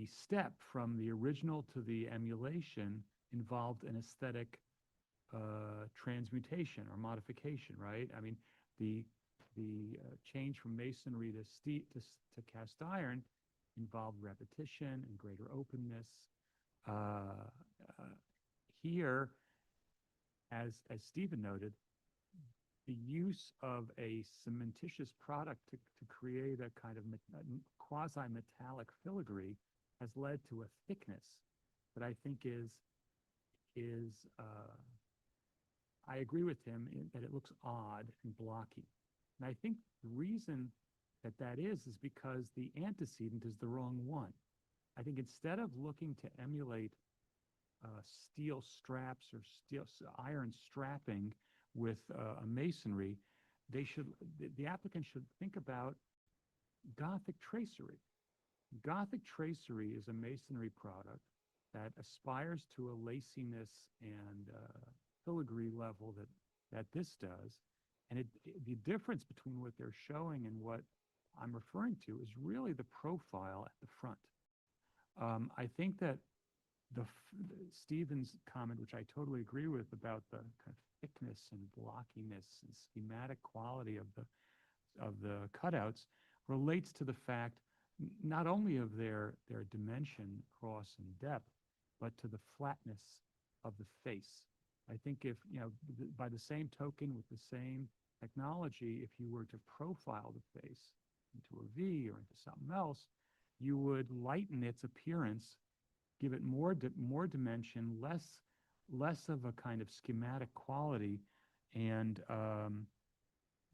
step from the original to the emulation involved an aesthetic transmutation or modification, right? I mean, the change from masonry to cast iron involved repetition and greater openness. Here, as Stephen noted, the use of a cementitious product to create a kind of quasi-metallic filigree has led to a thickness that I think is I agree with him that it looks odd and blocky. And I think the reason that is because the antecedent is the wrong one. I think instead of looking to emulate steel straps or iron strapping with a masonry, the applicant should think about Gothic tracery. Gothic tracery is a masonry product that aspires to a laciness and filigree level that this does. And the difference between what they're showing and what I'm referring to is really the profile at the front. I think that Stephen's comment, which I totally agree with about the kind of thickness and blockiness and schematic quality of the cutouts, relates to the fact not only of their dimension, cross, and depth, but to the flatness of the face. I think if, by the same token, with the same technology, if you were to profile the face into a V or into something else, you would lighten its appearance, give it more dimension, less of a kind of schematic quality, and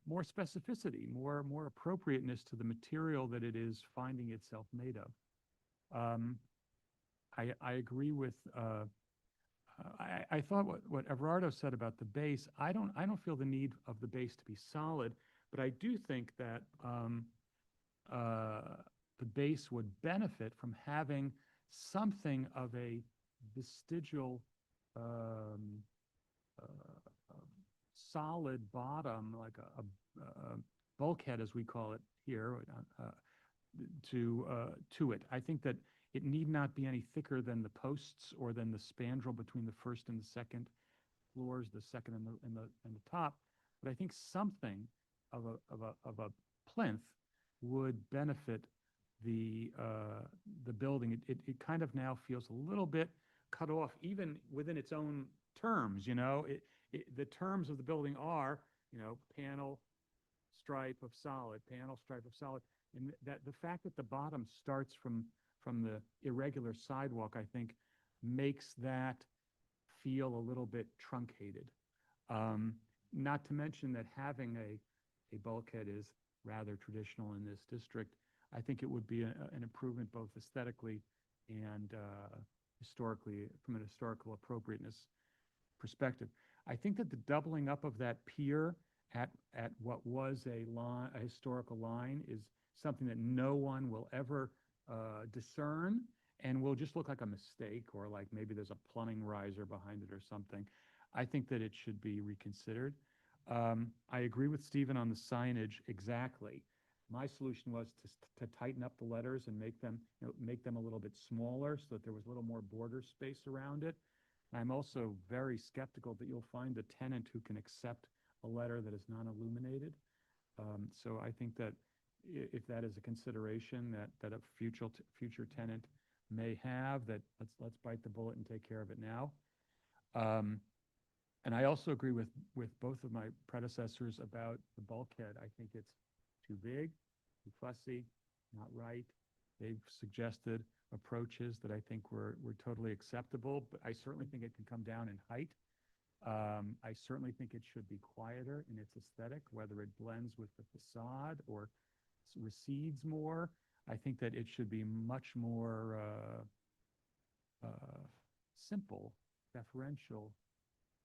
more specificity, more appropriateness to the material that it is finding itself made of. I agree with. I thought what Everardo said about the base. I don't feel the need of the base to be solid, but I do think that the base would benefit from having something of a vestigial solid bottom, like a bulkhead, as we call it here, to it. I think that it need not be any thicker than the posts or than the spandrel between the first and the second floors, the second and the top. But I think something of a plinth would benefit the building. It kind of now feels a little bit cut off, even within its own terms. The terms of the building are, panel, stripe of solid, panel, stripe of solid, and that the fact that the bottom starts from the irregular sidewalk, I think, makes that feel a little bit truncated. Not to mention that having a bulkhead is rather traditional in this district. I think it would be an improvement both aesthetically and historically, from an historical appropriateness perspective. I think that the doubling up of that pier at what was a historical line is something that no one will ever discern, and will just look like a mistake, or like maybe there's a plumbing riser behind it or something. I think that it should be reconsidered. I agree with Stephen on the signage exactly. My solution was to tighten up the letters and make them a little bit smaller so that there was a little more border space around it. I'm also very skeptical that you'll find a tenant who can accept a letter that is non-illuminated. So I think that if that is a consideration that a future tenant may have, that let's bite the bullet and take care of it now. And I also agree with both of my predecessors about the bulkhead. I think it's too big, too fussy, not right. They've suggested approaches that I think were totally acceptable, but I certainly think it can come down in height. I certainly think it should be quieter in its aesthetic, whether it blends with the facade or recedes more. I think that it should be much more simple, deferential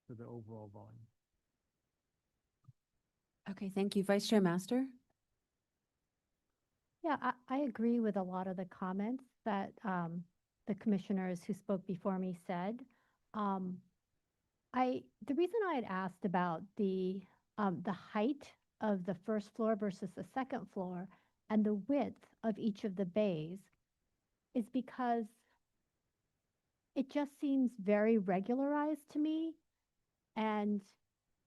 to the overall volume. Okay, thank you. Vice Chair Master? Yeah, I agree with a lot of the comments that the commissioners who spoke before me said. The reason I had asked about the height of the first floor versus the second floor and the width of each of the bays is because it just seems very regularized to me, and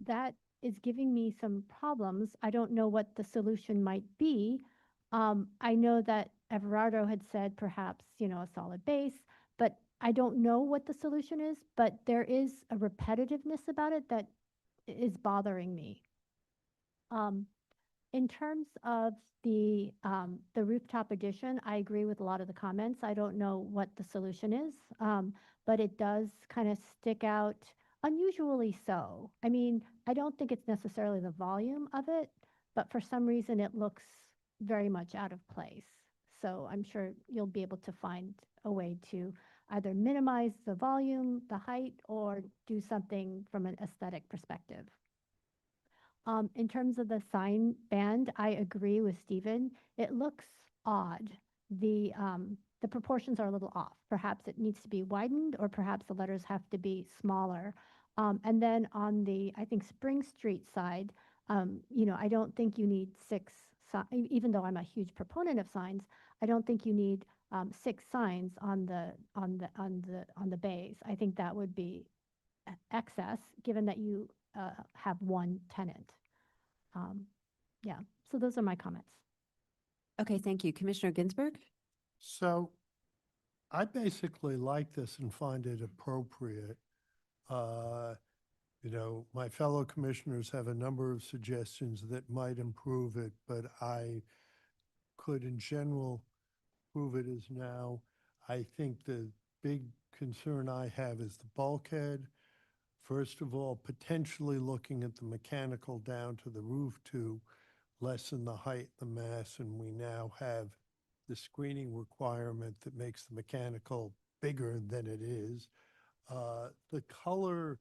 that is giving me some problems. I don't know what the solution might be. I know that Everardo had said perhaps, a solid base, but I don't know what the solution is, but there is a repetitiveness about it that is bothering me. In terms of the rooftop addition, I agree with a lot of the comments. I don't know what the solution is, but it does kind of stick out, unusually so. I mean, I don't think it's necessarily the volume of it, but for some reason it looks very much out of place. So I'm sure you'll be able to find a way to either minimize the volume, the height, or do something from an aesthetic perspective. In terms of the sign band, I agree with Stephen. It looks odd. The proportions are a little off. Perhaps it needs to be widened, or perhaps the letters have to be smaller. And then on the, I think, Spring Street side, I don't think you need even though I'm a huge proponent of signs, I don't think you need 6 signs on the bays. I think that would be excess, given that you have one tenant. Yeah, so those are my comments. Okay, thank you. Commissioner Ginsburg? So I basically like this and find it appropriate. My fellow commissioners have a number of suggestions that might improve it, but I could in general prove it as now. I think the big concern I have is the bulkhead. First of all, potentially looking at the mechanical down to the roof to lessen the height, the mass, and we now have the screening requirement that makes the mechanical bigger than it is. The color,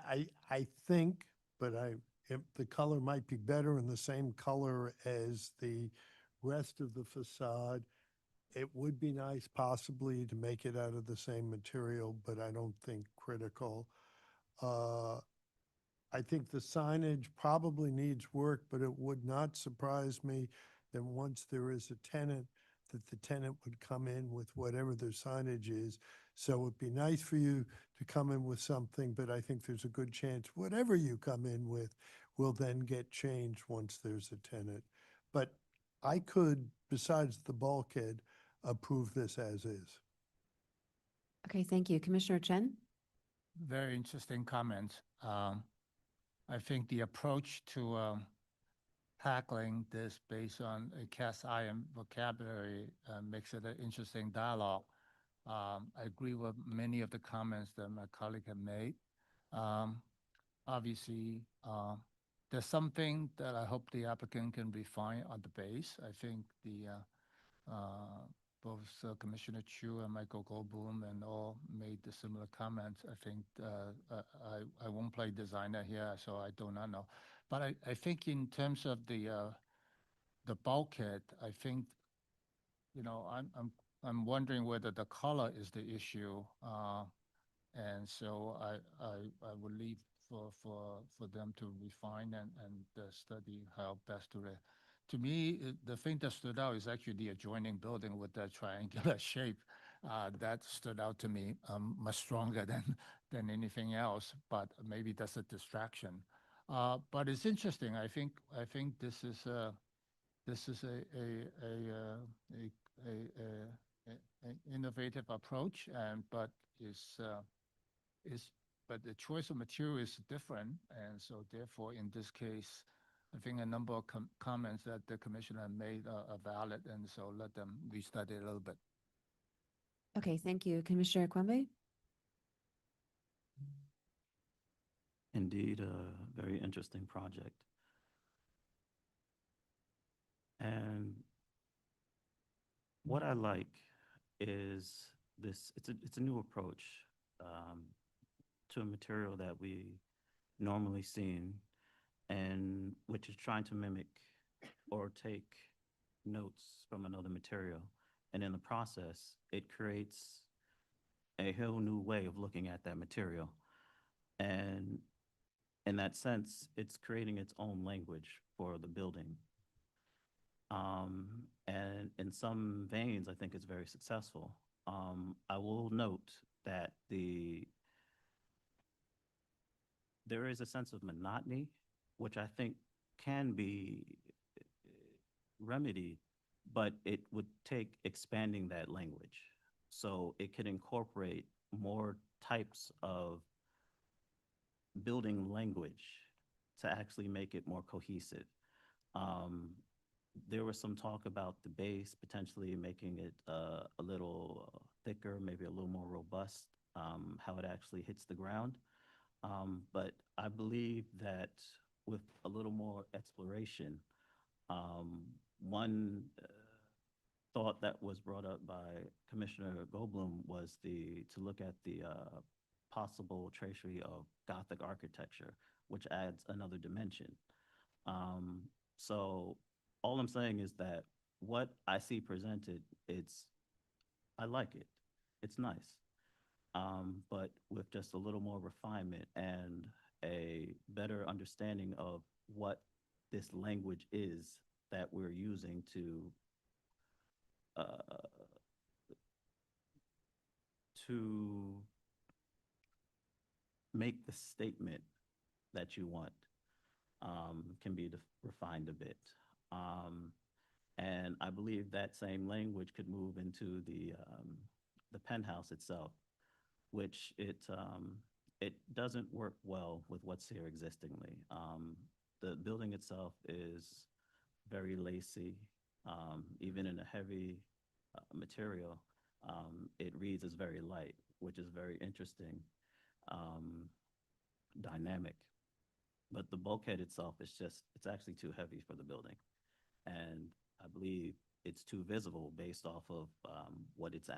I think, but the color might be better in the same color as the rest of the facade. It would be nice possibly to make it out of the same material, but I don't think critical. I think the signage probably needs work, but it would not surprise me that once there is a tenant, that the tenant would come in with whatever their signage is. So it'd be nice for you to come in with something, but I think there's a good chance whatever you come in with will then get changed once there's a tenant. But I could, besides the bulkhead, approve this as is. Okay, thank you. Commissioner Chen? Very interesting comment. I think the approach to tackling this based on a cast iron vocabulary makes it an interesting dialogue. I agree with many of the comments that my colleague had made. Obviously, there's something that I hope the applicant can refine on the base. I think both Commissioner Chu and Michael Goldblum and all made the similar comments. I think I won't play designer here, so I do not know. But I think in terms of the bulkhead, I think, you know, I'm wondering whether the color is the issue, and so I would leave for them to refine and study how best to. To me, the thing that stood out is actually the adjoining building with that triangular shape. That stood out to me much stronger than anything else. But maybe that's a distraction. But it's interesting. I think this is a innovative approach, but but the choice of material is different, and so therefore in this case, I think a number of comments that the commissioner made are valid, and so let them restudy a little bit. Okay, thank you. Commissioner Kwame? Indeed, a very interesting project. And what I like is this, it's a new approach to a material that we normally seen, and which is trying to mimic or take notes from another material. And in the process, it creates a whole new way of looking at that material. And in that sense, it's creating its own language for the building. And in some veins, I think it's very successful. I will note that there is a sense of monotony, which I think can be remedied, but it would take expanding that language. So it could incorporate more types of building language to actually make it more cohesive. There was some talk about the base potentially making it a little thicker, maybe a little more robust, how it actually hits the ground. But I believe that with a little more exploration, one thought that was brought up by Commissioner Goldblum was to look at the possible tracery of Gothic architecture, which adds another dimension. So all I'm saying is that what I see presented, I like it. It's nice. But with just a little more refinement and a better understanding of what this language is that we're using to make the statement that you want can be refined a bit. And I believe that same language could move into the penthouse itself, which it doesn't work well with what's here existingly. The building itself is very lacy, even in a heavy material. It reads as very light, which is very interesting, dynamic. But the bulkhead itself is it's actually too heavy for the building. And I believe it's too visible based off of what its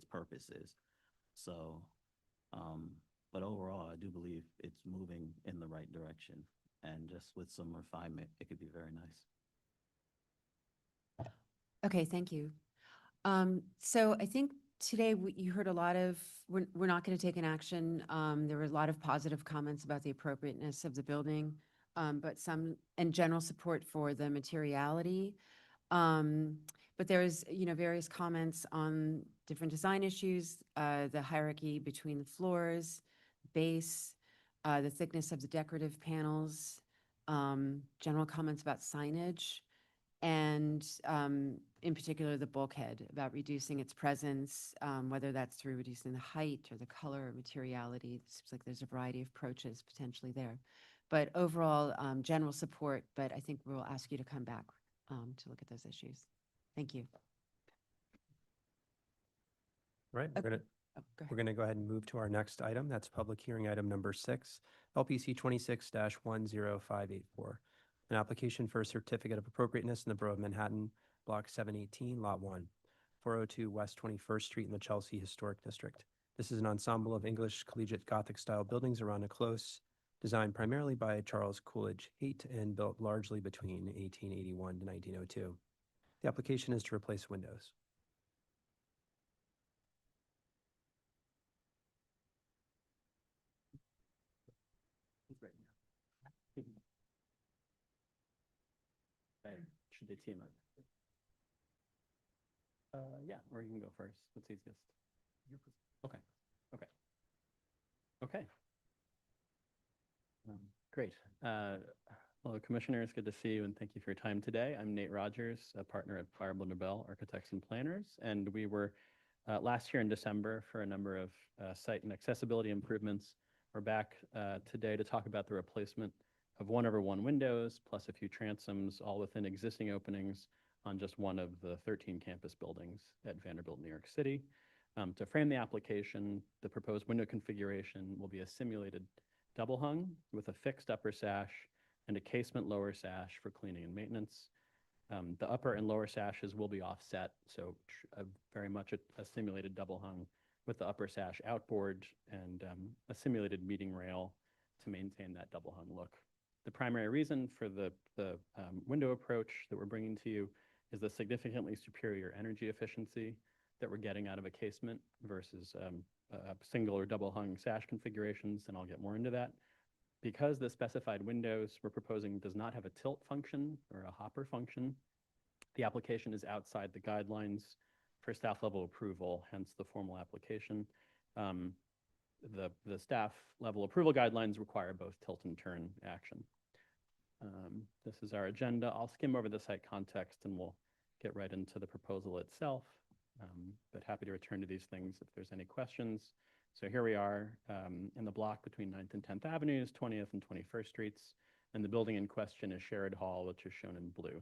purpose is. So, but overall, I do believe it's moving in the right direction. And just with some refinement, it could be very nice. Okay, thank you. So I think Today, you heard a lot of, we're not going to take an action. There were a lot of positive comments about the appropriateness of the building, but some, and general support for the materiality. But there's, various comments on different design issues, the hierarchy between the floors, base, the thickness of the decorative panels, general comments about signage, and in particular, the bulkhead, about reducing its presence, whether that's through reducing the height or the color or materiality. It seems like there's a variety of approaches potentially there. But overall, general support, but I think we'll ask you to come back to look at those issues. Thank you. Right, Oh, go we're gonna go ahead and move to our next item. That's public hearing item number 6, LPC 26-10584. An application for a certificate of appropriateness in the Borough of Manhattan, Block 718, Lot 1, 402 West 21st Street in the Chelsea Historic District. This is an ensemble of English collegiate Gothic-style buildings around a close, designed primarily by Charles Coolidge Haight and built largely between 1881 to 1902. The application is to replace windows. Should they team up? Yeah, or you can go first. What's easiest? Okay. Okay. Okay. Great. Hello, Commissioners. Good to see you, and thank you for your time today. I'm Nate Rogers, a partner at Fireblue Nobel Architects and Planners, and we were last year in December for a number of site and accessibility improvements. We're back today to talk about the replacement of 1/1 windows, plus a few transoms, all within existing openings on just one of the 13 campus buildings at Vanderbilt, New York City. To frame the application, the proposed window configuration will be a simulated double hung with a fixed upper sash and a casement lower sash for cleaning and maintenance. The upper and lower sashes will be offset, so very much a simulated double hung with the upper sash outboard and a simulated meeting rail to maintain that double hung look. The primary reason for the window approach that we're bringing to you is the significantly superior energy efficiency that we're getting out of a casement versus single or double hung sash configurations, and I'll get more into that. Because the specified windows we're proposing does not have a tilt function or a hopper function, the application is outside the guidelines for staff level approval, hence the formal application. The staff level approval guidelines require both tilt and turn action. This is our agenda. I'll skim over the site context and we'll get right into the proposal itself, but happy to return to these things if there's any questions. So here we are in the block between 9th and 10th Avenues, 20th and 21st Streets, and the building in question is Sherrod Hall, which is shown in blue.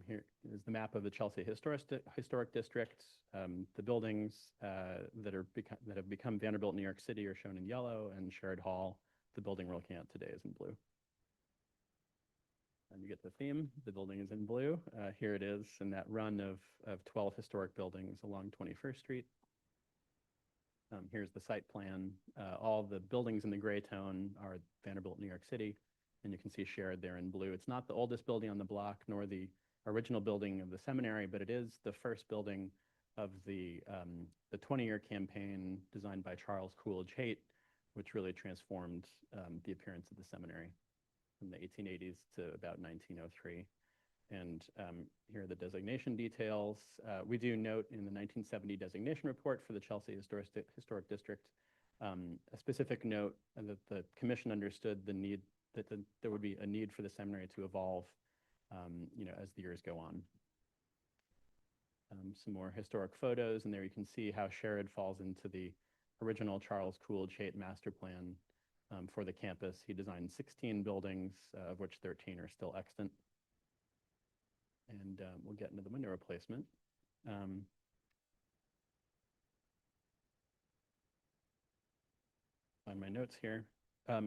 Here is the map of the Chelsea Historic District. The buildings that have become Vanderbilt, New York City are shown in yellow, and Sherrod Hall, the building we're looking at today, is in blue. And you get the theme. The building is in blue. Here it is in that run of 12 historic buildings along 21st Street. Here's the site plan. All the buildings in the gray tone are Vanderbilt, New York City, and you can see Sherrod there in blue. It's not the oldest building on the block, nor the original building of the seminary, but it is the first building of the 20-year campaign designed by Charles Coolidge Haight, which really transformed the appearance of the seminary from the 1880s to about 1903. And here are the designation details. We do note in the 1970 designation report for the Chelsea Historic District a specific note that the commission understood the need, that there would be a need for the seminary to evolve as the years go on. Some more historic photos, and there you can see how Sherrod falls into the original Charles Coolidge Haight master plan for the campus. He designed 16 buildings, of which 13 are still extant. And we'll get into the window replacement. Find my notes here.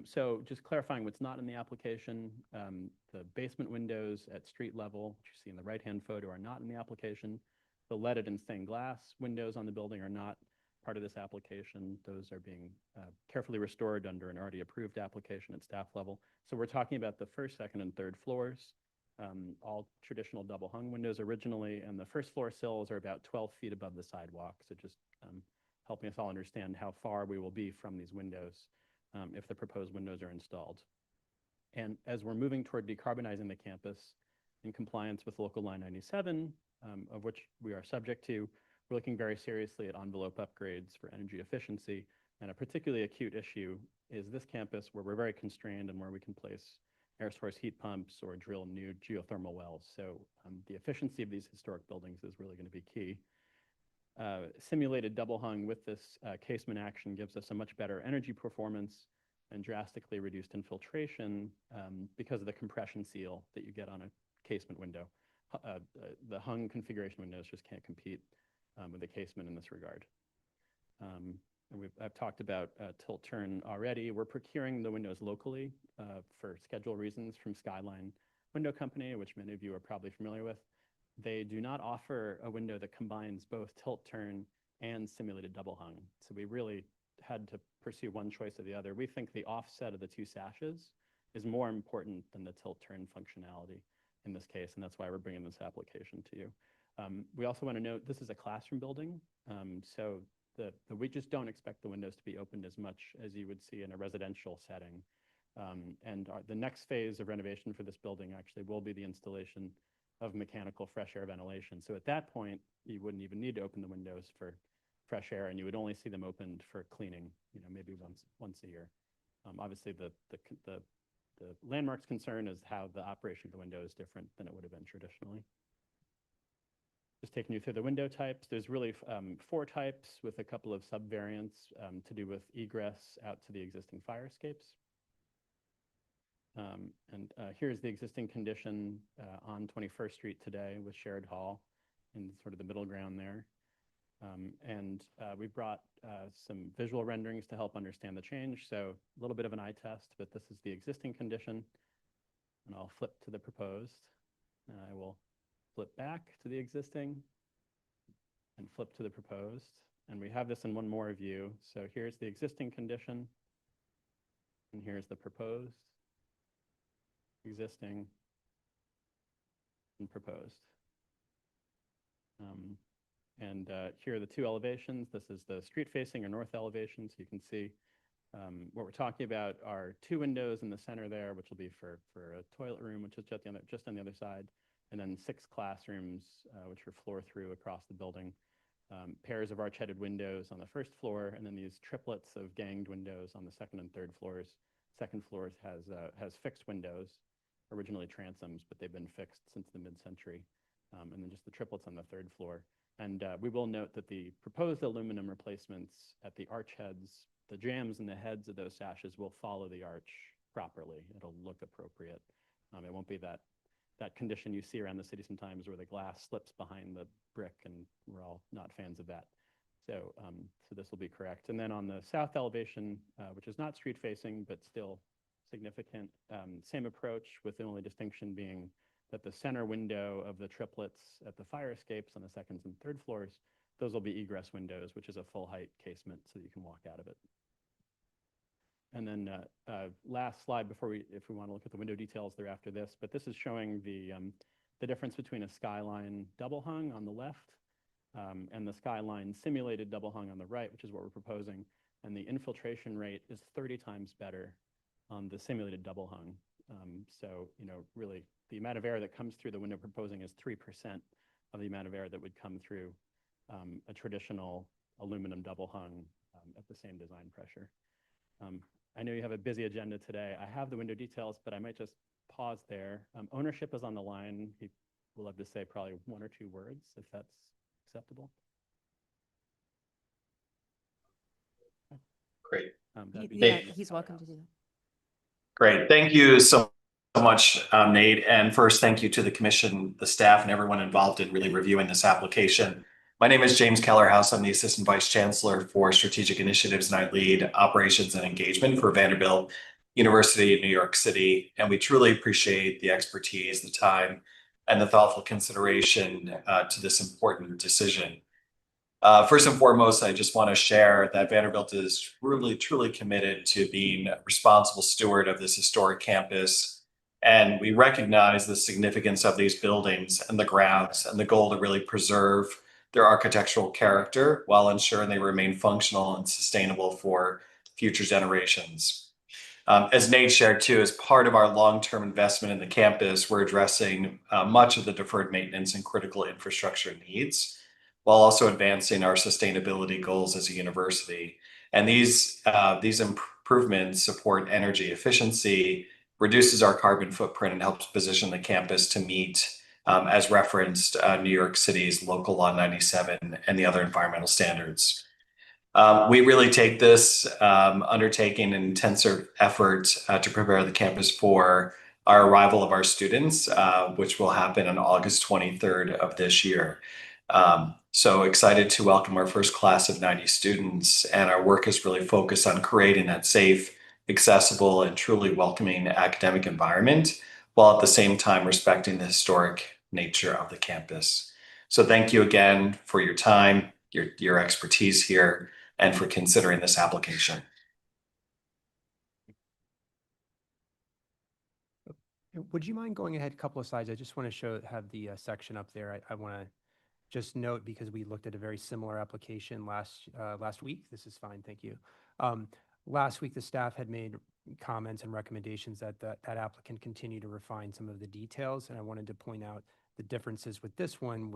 So just clarifying what's not in the application, the basement windows at street level, which you see in the right-hand photo, are not in the application. The leaded and stained glass windows on the building are not part of this application. Those are being carefully restored under an already approved application at staff level. So we're talking about the first, second, and third floors. all traditional double hung windows originally, and the first floor sills are about 12 feet above the sidewalk. So just helping us all understand how far we will be from these windows if the proposed windows are installed. And as we're moving toward decarbonizing the campus in compliance with Local Line 97, of which we are subject to, we're looking very seriously at envelope upgrades for energy efficiency. And a particularly acute issue is this campus where we're very constrained and where we can place air source heat pumps or drill new geothermal wells. So the efficiency of these historic buildings is really going to be key. Simulated double hung with this casement action gives us a much better energy performance and drastically reduced infiltration because of the compression seal that you get on a casement window. The hung configuration windows just can't compete with the casement in this regard. I've talked about tilt turn already. We're procuring the windows locally for schedule reasons from Skyline Window Company, which many of you are probably familiar with. They do not offer a window that combines both tilt turn and simulated double hung. So we really had to pursue one choice or the other. We think the offset of the two sashes is more important than the tilt turn functionality in this case, and that's why we're bringing this application to you. We also want to note this is a classroom building, so we just don't expect the windows to be opened as much as you would see in a residential setting. The next phase of renovation for this building actually will be the installation of mechanical fresh air ventilation. So at that point, you wouldn't even need to open the windows for fresh air, and you would only see them opened for cleaning, maybe once a year. Obviously, the landmark's concern is how the operation of the window is different than it would have been traditionally. Just taking you through the window types, there's really 4 types with a couple of subvariants to do with egress out to the existing fire escapes. Here's the existing condition on 21st Street today with Shared Hall in sort of the middle ground there. We brought some visual renderings to help understand the change. So a little bit of an eye test, but this is the existing condition. And I'll flip to the proposed. I will flip back to the existing and flip to the proposed. And we have this in one more view. So here's the existing condition. And here's the proposed, existing, and proposed. Here are the 2 elevations. This is the street facing or north elevation. So you can see what we're talking about are 2 windows in the center there, which will be for a toilet room, which is just on the other side. And then 6 classrooms, which are floor through across the building. Pairs of arch-headed windows on the first floor, and then these triplets of ganged windows on the second and third floors. Second floor has fixed windows, originally transoms, but they've been fixed since the mid-century. And then just the triplets on the third floor. And we will note that the proposed aluminum replacements at the arch heads, the jambs and the heads of those sashes will follow the arch properly. It'll look appropriate. It won't be that condition you see around the city sometimes where the glass slips behind the brick, and we're all not fans of that. So this will be correct. And then on the south elevation, which is not street facing, but still significant, same approach, with the only distinction being that the center window of the triplets at the fire escapes on the second and third floors, those will be egress windows, which is a full height casement so that you can walk out of it. And then last slide before if we want to look at the window details, they're after this, but this is showing the difference between a skyline double hung on the left and the skyline simulated double hung on the right, which is what we're proposing. And the infiltration rate is 30 times better on the simulated double hung. So, really the amount of air that comes through the window proposing is 3% of the amount of air that would come through a traditional aluminum double hung at the same design pressure. I know you have a busy agenda today. I have the window details, but I might just pause there. Ownership is on the line. He will have to say probably 1 or 2 words, if that's acceptable. Great. He's welcome to do that. Great. Thank you so much, Nate. And first, thank you to the commission, the staff, and everyone involved in really reviewing this application. My name is James Kellerhouse. I'm the Assistant Vice Chancellor for Strategic Initiatives, and I lead operations and engagement for Vanderbilt University in New York City. And we truly appreciate the expertise, the time, and the thoughtful consideration to this important decision. First and foremost, I just want to share that Vanderbilt is really, truly committed to being a responsible steward of this historic campus And we recognize the significance of these buildings and the grounds and the goal to really preserve their architectural character while ensuring they remain functional and sustainable for future generations. As Nate shared too, as part of our long-term investment in the campus, we're addressing much of the deferred maintenance and critical infrastructure needs, while also advancing our sustainability goals as a university. And these improvements support energy efficiency, reduces our carbon footprint, and helps position the campus to meet, as referenced, New York City's Local Law 97 and the other environmental standards. We really take this undertaking an intensive effort to prepare the campus for our arrival of our students, which will happen on August 23rd of this year. So excited to welcome our first class of 90 students, and our work is really focused on creating that safe, accessible, and truly welcoming academic environment, while at the same time respecting the historic nature of the campus. So thank you again for your time, your expertise here, and for considering this application. Would you mind going ahead a couple of slides? I just want to have the section up there. I want to just note, because we looked at a very similar application last week. This is fine, thank you. Last week, the staff had made comments and recommendations that applicant continue to refine some of the details, and I wanted to point out the differences with this one,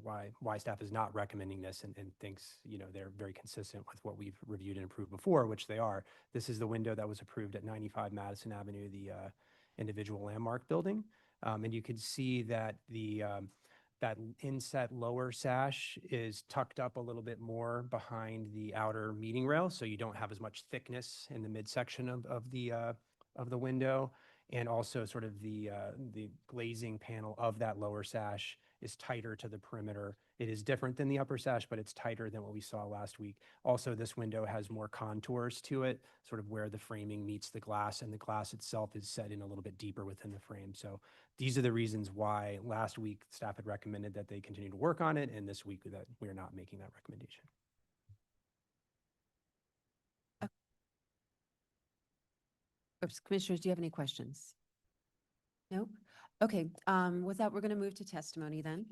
why staff is not recommending this and thinks, they're very consistent with what we've reviewed and approved before, which they are. This is the window that was approved at 95 Madison Avenue, the individual landmark building. And you can see that that inset lower sash is tucked up a little bit more behind the outer meeting rail, so you don't have as much thickness in the midsection of the window. And also sort of the glazing panel of that lower sash is tighter to the perimeter. It is different than the upper sash, but it's tighter than what we saw last week. Also, this window has more contours to it, sort of where the framing meets the glass, and the glass itself is set in a little bit deeper within the frame. So these are the reasons why last week staff had recommended that they continue to work on it, and this week that we're not making that recommendation. Oops, Commissioners, do you have any questions? Nope. Okay, with that, we're going to move to testimony then.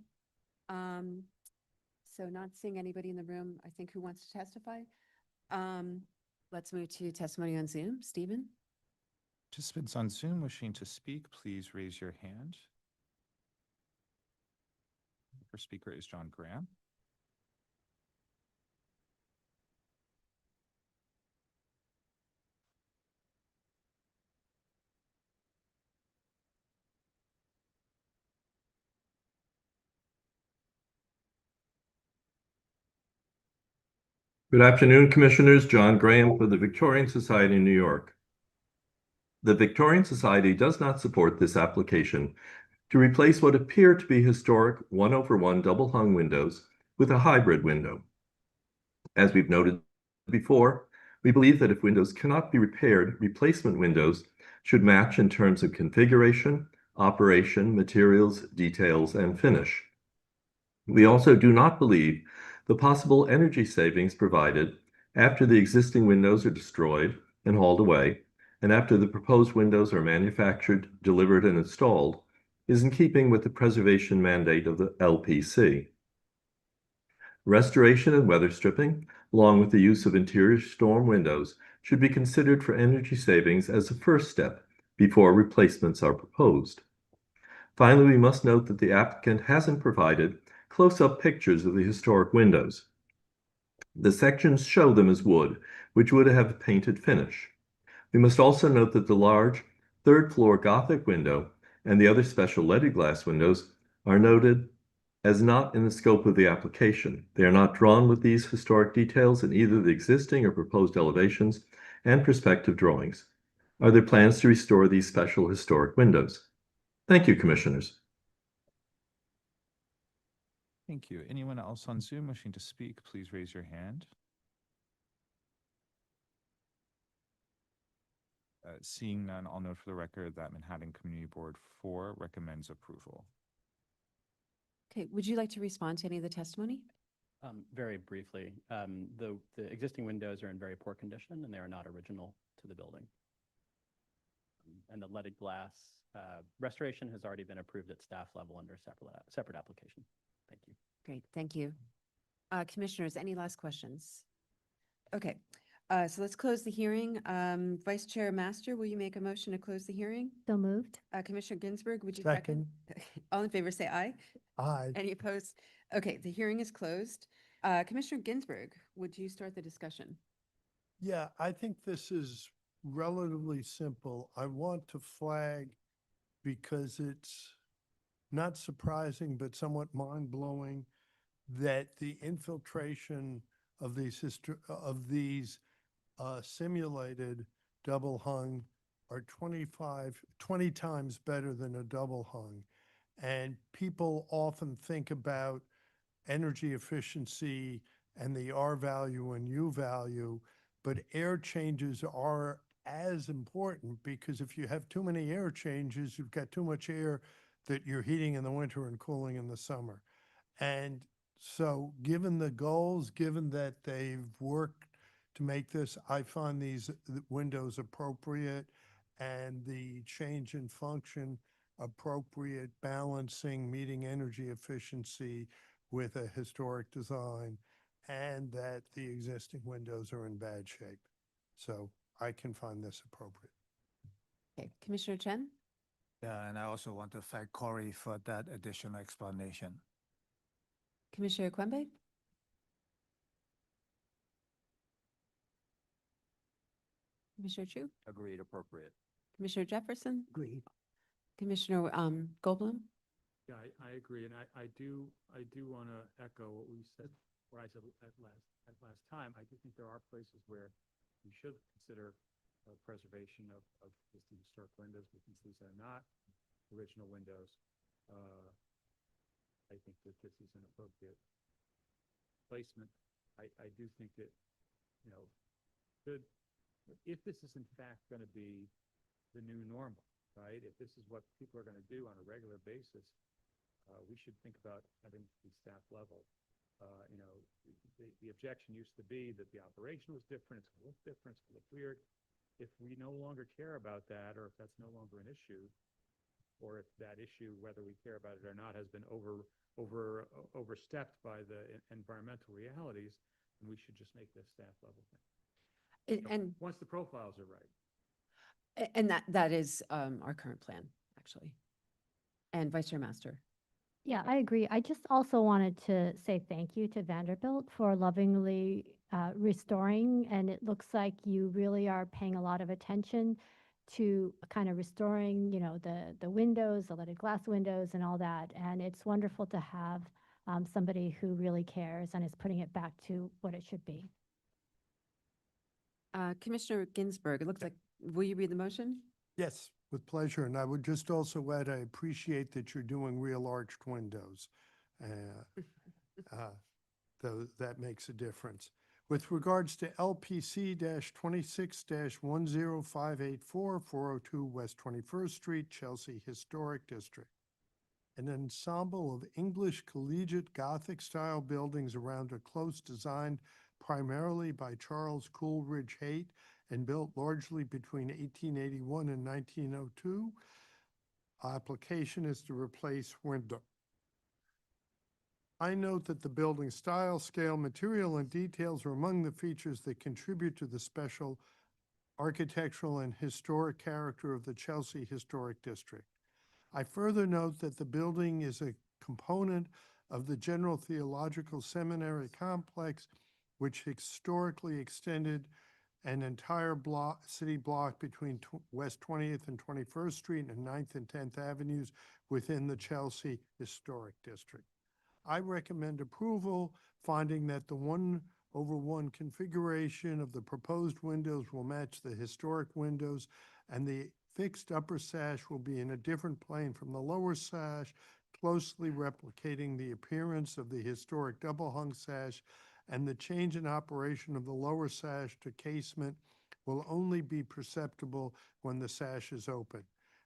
So not seeing anybody in the room, I think, who wants to testify. Let's move to testimony on Zoom. Stephen? Participants on Zoom wishing to speak, please raise your hand. First speaker is John Graham. Good afternoon, Commissioners. John Graham for the Victorian Society in New York. The Victorian Society does not support this application to replace what appear to be historic 1/1 double-hung windows with a hybrid window. As we've noted before, we believe that if windows cannot be repaired, replacement windows should match in terms of configuration, operation, materials, details, and finish. We also do not believe the possible energy savings provided after the existing windows are destroyed and hauled away, and after the proposed windows are manufactured, delivered, and installed, is in keeping with the preservation mandate of the LPC. Restoration and weather stripping, along with the use of interior storm windows, should be considered for energy savings as a first step before replacements are proposed. Finally, we must note that the applicant hasn't provided close-up pictures of the historic windows. The sections show them as wood, which would have a painted finish. We must also note that the large third-floor Gothic window and the other special leaded glass windows are noted as not in the scope of the application. They are not drawn with these historic details in either the existing or proposed elevations and perspective drawings. Are there plans to restore these special historic windows? Thank you, Commissioners. Thank you. Anyone else on Zoom wishing to speak, please raise your hand. Seeing none, I'll note for the record that Manhattan Community Board 4 recommends approval. Okay, would you like to respond to any of the testimony? Very briefly, the existing windows are in very poor condition and they are not original to the building. and the leaded glass restoration has already been approved at staff level under a separate application. Thank you. Great, thank you. Commissioners, any last questions? Okay, so let's close the hearing. Vice Chair Master, will you make a motion to close the hearing? So moved. Commissioner Ginsburg, would you second? All in favor, say aye. Aye. Any opposed? Okay, the hearing is closed. Commissioner Ginsburg, would you start the discussion? Yeah, I think this is relatively simple. I want to flag because it's not surprising, but somewhat mind-blowing that the infiltration of these simulated double hung are 20 times better than a double hung. And people often think about energy efficiency and the R value and U value, but air changes are as important, because if you have too many air changes, you've got too much air that you're heating in the winter and cooling in the summer. And so given the goals, given that they've worked to make this, I find these windows appropriate and the change in function appropriate, balancing, meeting energy efficiency with a historic design, and that the existing windows are in bad shape. So I can find this appropriate. Okay, Commissioner Chen? Yeah, and I also want to thank Corey for that additional explanation. Commissioner Quembe? Commissioner Chu? Agreed, appropriate. Commissioner Jefferson? Agreed. Commissioner Goldblum? Yeah, I agree, and I do want to echo what we said, what I said at last time. I do think there are places where we should consider preservation of existing historic windows, but since these are not original windows, I think that this is an appropriate placement. I do think that, you know, if this is in fact going to be the new normal, right? If this is what people are going to do on a regular basis, we should think about having the staff level. You know, the objection used to be that the operation was different, it's going to look different, it's going to look weird. If we no longer care about that, or if that's no longer an issue, or if that issue, whether we care about it or not, has been overstepped by the environmental realities, then we should just make this staff level thing. And Once the profiles are right. and that is our current plan, actually. And Vice Chair Master? Yeah, I agree. I just also wanted to say thank you to Vanderbilt for lovingly restoring, and it looks like you really are paying a lot of attention to kind of restoring, you know, the windows, the leaded glass windows and all that. And it's wonderful to have somebody who really cares and is putting it back to what it should be. Commissioner Ginsburg, it looks like, will you read the motion? Yes, with pleasure. And I would just also add, I appreciate that you're doing real arched windows. Though that makes a difference. With regards to LPC 26-10584, 402 West 21st Street, Chelsea Historic District. An ensemble of English collegiate Gothic style buildings around a close designed primarily by Charles Coleridge Haight and built largely between 1881 and 1902. Application is to replace window. I note that the building style, scale, material, and details are among the features that contribute to the special architectural and historic character of the Chelsea Historic District. I further note that the building is a component of the General Theological Seminary complex, which historically extended an entire city block between West 20th and 21st Street and 9th and 10th Avenues within the Chelsea Historic District. I recommend approval, finding that the 1:1 configuration of the proposed windows will match the historic windows, and the fixed upper sash will be in a different plane from the lower sash, closely replicating the appearance of the historic double-hung sash, and the change in operation of the lower sash to casement will only be perceptible when the sash is open.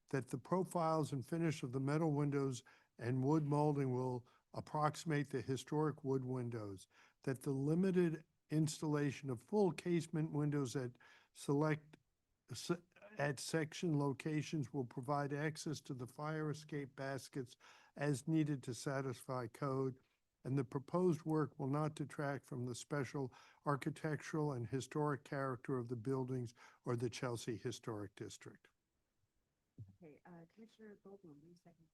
That the profiles and finish of the metal windows and wood molding will approximate the historic wood windows. That the limited installation of full casement windows at select at section locations will provide access to the fire escape baskets as needed to satisfy code, and the proposed work will not detract from the special architectural and historic character of the buildings or the Chelsea Historic District. Okay, Commissioner Goldblum, will you second?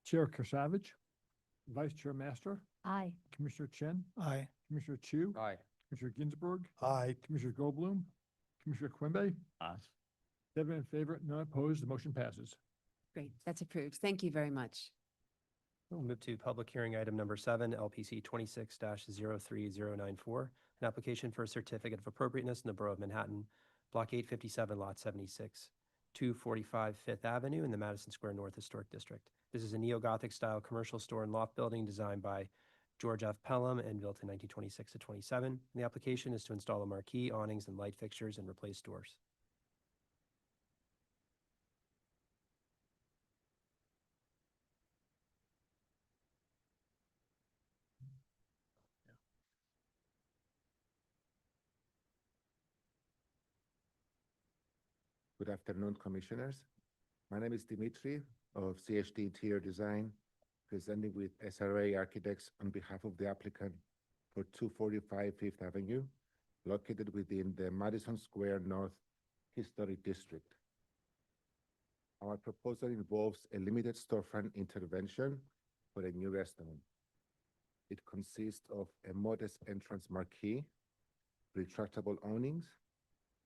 Chair Kasavage, Vice Chair Master, Aye. Commissioner Chen, Aye. Commissioner Chu, Aye. Commissioner Ginsburg, Aye. Commissioner Goldblum, Commissioner Quimby, Aye. 7 in favor, none opposed, the motion passes. Great, that's approved. Thank you very much. We'll move to public hearing item number 7, LPC 26-03094, an application for a certificate of appropriateness in the Borough of Manhattan, Block 857, Lot 76, 245 Fifth Avenue in the Madison Square North Historic District. This is a neo-Gothic style commercial store and loft building designed by George F. Pelham and built in 1926 to 27. The application is to install a marquee, awnings, and light fixtures and replace doors. Good afternoon, Commissioners. My name is Dimitri of CHD Interior Design, presenting with SRA Architects on behalf of the applicant for 245 Fifth Avenue, located within the Madison Square North Historic District. Our proposal involves a limited storefront intervention for a new restaurant. It consists of a modest entrance marquee, retractable awnings,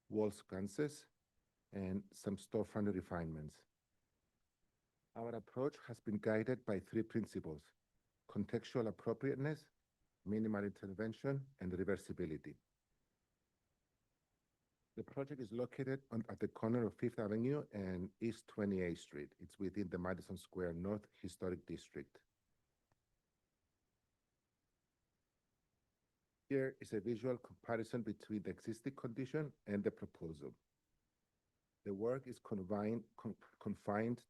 wall sconces, and some storefront refinements. Our approach has been guided by 3 principles: contextual appropriateness, minimal intervention, and reversibility. The project is located at the corner of Fifth Avenue and East 28th Street. It's within the Madison Square North Historic District. Here is a visual comparison between the existing condition and the proposal. The work is confined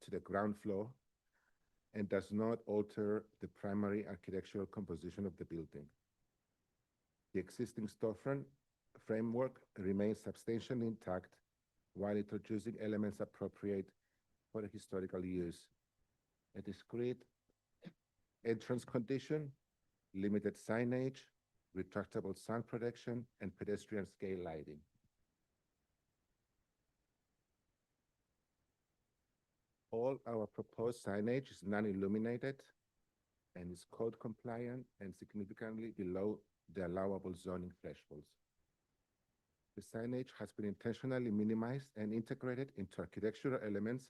to the ground floor and does not alter the primary architectural composition of the building. The existing storefront framework remains substantially intact while introducing elements appropriate for a historical use. A discrete entrance condition, limited signage, retractable sun protection, and pedestrian scale lighting. All our proposed signage is non-illuminated and is code compliant and significantly below the allowable zoning thresholds. The signage has been intentionally minimized and integrated into architectural elements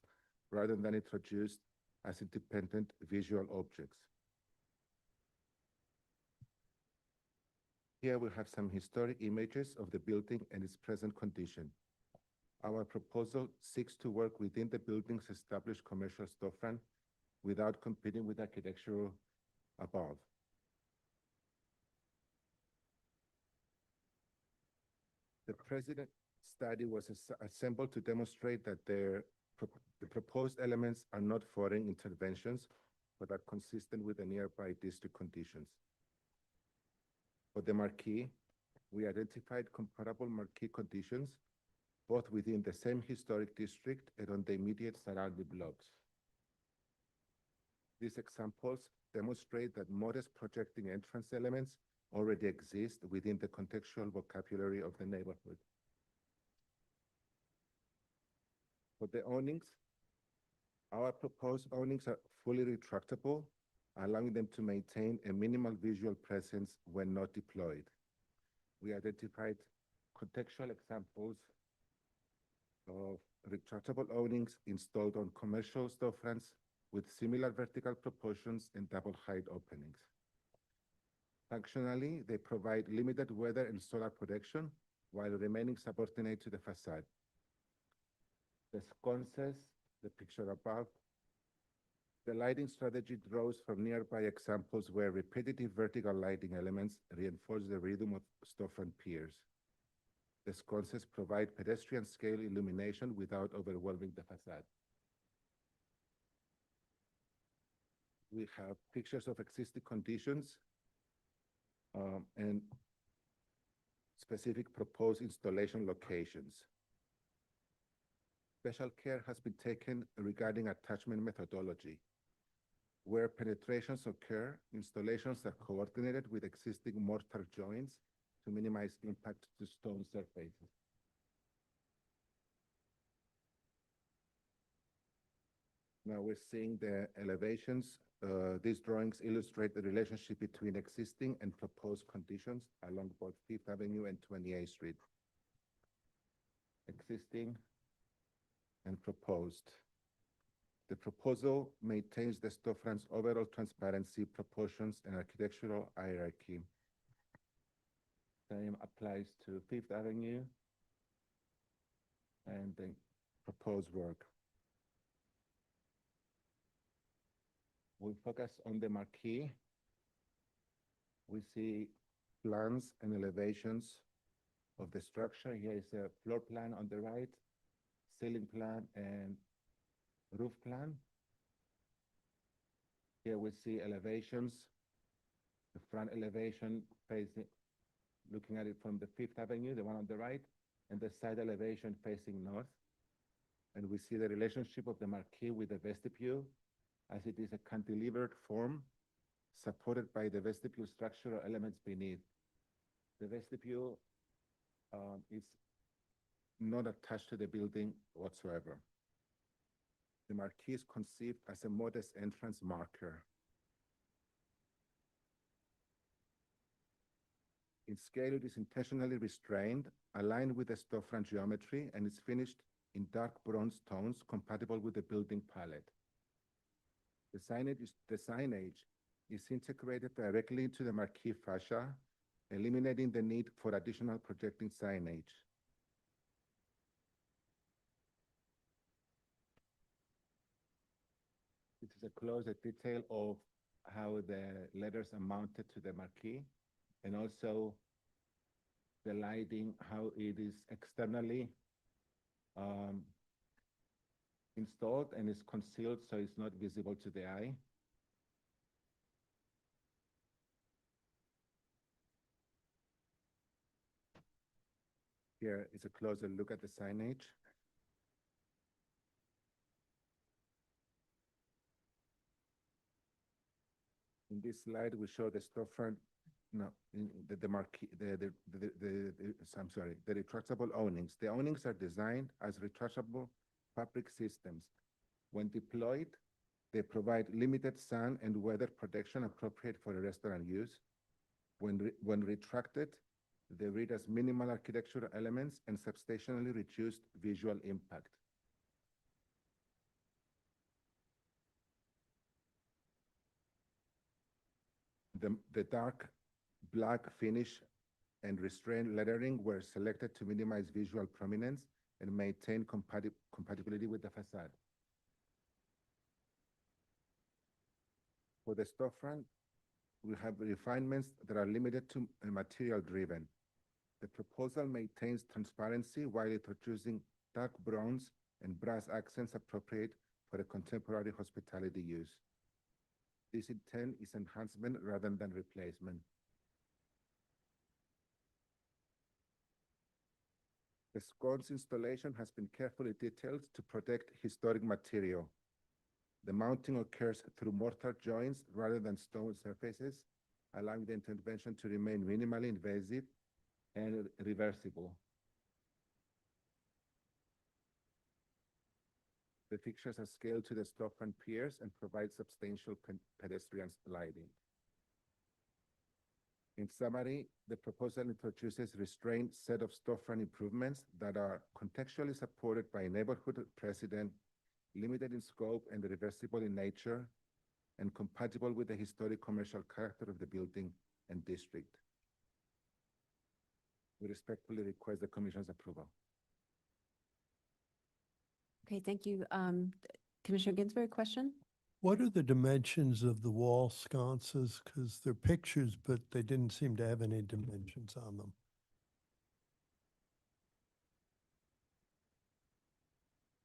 rather than introduced as independent visual objects. Here we have some historic images of the building and its present condition. Our proposal seeks to work within the building's established commercial storefront without competing with architecture above. The President study was assembled to demonstrate that the proposed elements are not foreign interventions, but are consistent with the nearby district conditions. For the marquee, we identified comparable marquee conditions both within the same historic district and on the immediate surrounding blocks. These examples demonstrate that modest projecting entrance elements already exist within the contextual vocabulary of the neighborhood. For the awnings, our proposed awnings are fully retractable, allowing them to maintain a minimal visual presence when not deployed. We identified contextual examples of retractable awnings installed on commercial storefronts with similar vertical proportions and double height openings. Functionally, they provide limited weather and solar protection while remaining subordinate to the facade. The sconces, the picture above, the lighting strategy draws from nearby examples where repetitive vertical lighting elements reinforce the rhythm of storefront piers. The sconces provide pedestrian scale illumination without overwhelming the facade. We have pictures of existing conditions and specific proposed installation locations. Special care has been taken regarding attachment methodology. Where penetrations occur, installations are coordinated with existing mortar joints to minimize impact to stone surfaces. Now we're seeing the elevations. These drawings illustrate the relationship between existing and proposed conditions along both Fifth Avenue and 28th Street. Existing and proposed. The proposal maintains the storefront's overall transparency, proportions, and architectural hierarchy. Same applies to Fifth Avenue and the proposed work. We focus on the marquee. We see plans and elevations of the structure. Here is a floor plan on the right, ceiling plan, and roof plan. Here we see elevations, the front elevation facing, looking at it from the Fifth Avenue, the one on the right, and the side elevation facing north. And we see the relationship of the marquee with the vestibule, as it is a cantilevered form supported by the vestibule structural elements beneath. The vestibule is not attached to the building whatsoever. The marquee is conceived as a modest entrance marker. In scale, it is intentionally restrained, aligned with the storefront geometry, and is finished in dark bronze tones compatible with the building palette. The signage is integrated directly into the marquee fascia, eliminating the need for additional projecting signage. This is a closer detail of how the letters are mounted to the marquee, and also the lighting, how it is externally installed and is concealed so it's not visible to the eye. Here is a closer look at the signage. In this slide, we show the storefront, the marquee, I'm sorry, the retractable awnings. The awnings are designed as retractable fabric systems. When deployed, they provide limited sun and weather protection appropriate for a restaurant use. When retracted, they read as minimal architectural elements and substantially reduced visual impact. The dark black finish and restrained lettering were selected to minimize visual prominence and maintain compatibility with the facade. For the storefront, we have refinements that are limited to material driven. The proposal maintains transparency while introducing dark bronze and brass accents appropriate for a contemporary hospitality use. This intent is enhancement rather than replacement. The scones installation has been carefully detailed to protect historic material. The mounting occurs through mortar joints rather than stone surfaces, allowing the intervention to remain minimally invasive and reversible. The fixtures are scaled to the storefront piers and provide substantial pedestrian lighting. In summary, the proposal introduces a restrained set of storefront improvements that are contextually supported by neighborhood precedent, limited in scope and reversible in nature, and compatible with the historic commercial character of the building and district. We respectfully request the Commission's approval. Okay, thank you. Commissioner Ginsburg, question? What are the dimensions of the wall sconces? Because they're pictures, but they didn't seem to have any dimensions on them.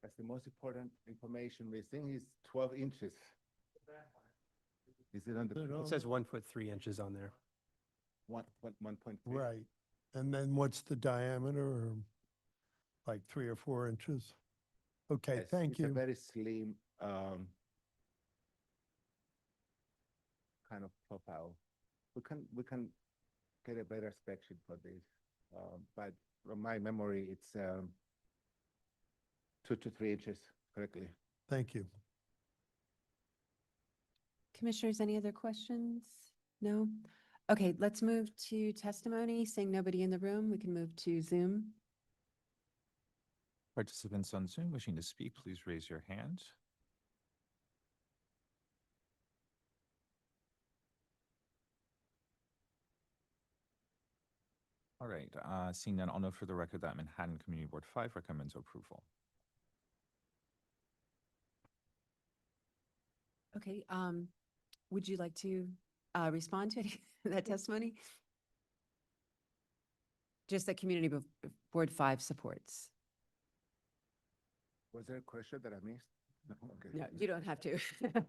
That's the most important information we think is 12 inches. Is it on the? It says 1 foot 3 inches on there. 1.3. Right. And then what's the diameter, or like 3 or 4 inches? Okay, Yes, thank it's a you. very slim, kind of profile. We can get a better spec sheet for this. But from my memory, it's 2 to 3 inches correctly. Thank you. Commissioners, any other questions? No? Okay, let's move to testimony. Seeing nobody in the room, we can move to Zoom. Participants on Zoom wishing to speak, please raise your hand. All right, seeing none, I'll note for the record that Manhattan Community Board 5 recommends approval. Okay, would you like to respond to that testimony? Just that Community Board 5 supports. Was there a question that I missed? No, okay. No, you don't have to.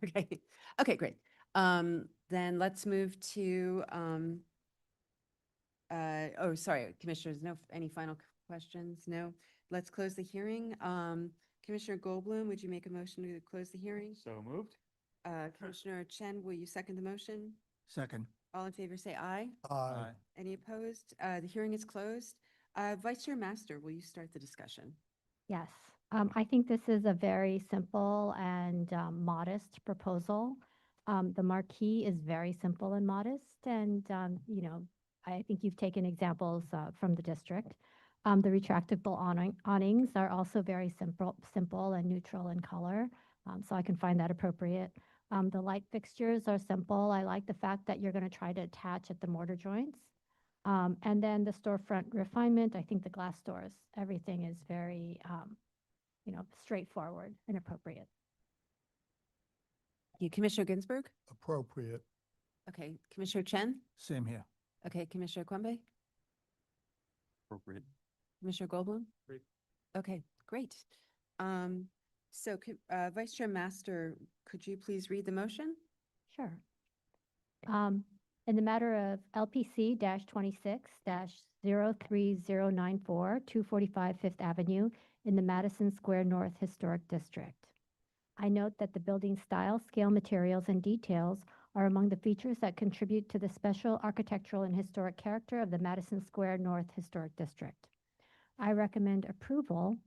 Okay, okay, great. Then let's move to, oh, sorry, Commissioners, any final questions? No? Let's close the hearing. Commissioner Goldblum, would you make a motion to close the hearing? So moved? Commissioner Chen, will you second the motion? Second. All in favor, say aye. Aye. Any opposed? The hearing is closed. Vice Chair Master, will you start the discussion? Yes, I think this is a very simple and modest proposal. The marquee is very simple and modest, and I think you've taken examples from the district. The retractable awnings are also very simple and neutral in color, so I can find that appropriate. The light fixtures are simple. I like the fact that you're going to try to attach at the mortar joints. And then the storefront refinement, I think the glass doors, everything is very, straightforward and appropriate. Commissioner Ginsburg? Appropriate. Okay, Commissioner Chen? Same here. Okay, Commissioner Quimby? Appropriate. Commissioner Goldblum? Great. Okay, great. Vice Chair Master, could you please read the motion? Sure. In the matter of LPC-26-03094, 245 Fifth Avenue in the Madison Square North Historic District. I note that the building style, scale, materials, and details are among the features that contribute to the special architectural and historic character of the Madison Square North Historic District. I recommend approval,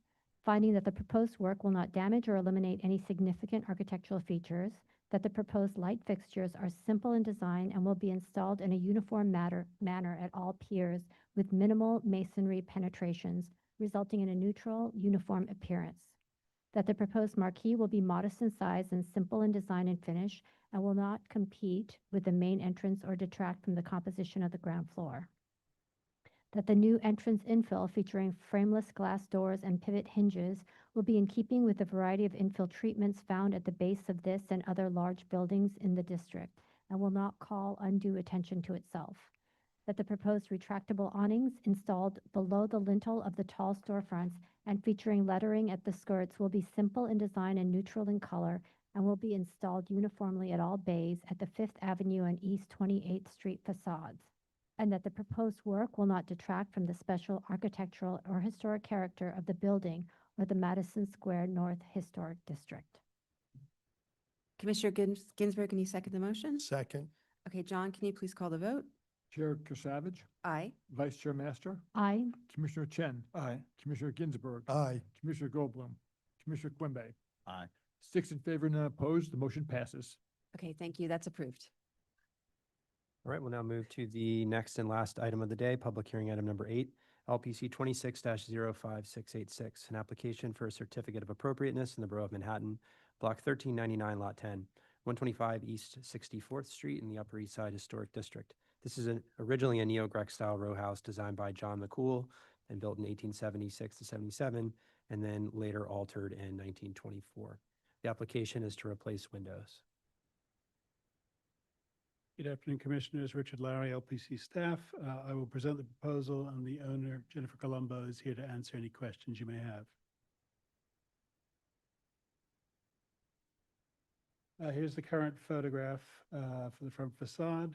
finding that the proposed work will not damage or eliminate any significant architectural features, that the proposed light fixtures are simple in design and will be installed in a uniform manner at all piers with minimal masonry penetrations, resulting in a neutral, uniform appearance. That the proposed marquee will be modest in size and simple in design and finish and will not compete with the main entrance or detract from the composition of the ground floor. That the new entrance infill featuring frameless glass doors and pivot hinges will be in keeping with the variety of infill treatments found at the base of this and other large buildings in the district and will not call undue attention to itself. That the proposed retractable awnings installed below the lintel of the tall storefronts and featuring lettering at the skirts will be simple in design and neutral in color and will be installed uniformly at all bays at the 5th Avenue and East 28th Street facades. And that the proposed work will not detract from the special architectural or historic character of the building or the Madison Square North Historic District. Commissioner Ginsburg, can you second the motion? Second. Okay, John, can you please call the vote? Chair Kasavage, Aye. Vice Chair Master, Aye. Commissioner Chen, Aye. Commissioner Ginsburg, Aye. Commissioner Goldblum, Commissioner Quimby. Aye. 6 in favor, none opposed. The motion passes. Okay, thank you. That's approved. All right, we'll now move to the next and last item of the day, public hearing item number 8, LPC 26-05686, an application for a certificate of appropriateness in the Borough of Manhattan, Block 1399, Lot 10, 125 East 64th Street in the Upper East Side Historic District. This is originally a neo-Greek style row house designed by John McCool and built in 1876 to 77, and then later altered in 1924. The application is to replace windows. Good afternoon, Commissioners. Richard Larry, LPC staff. I will present the proposal, and the owner, Jennifer Colombo, is here to answer any questions you may have. Here's the current photograph for the front facade.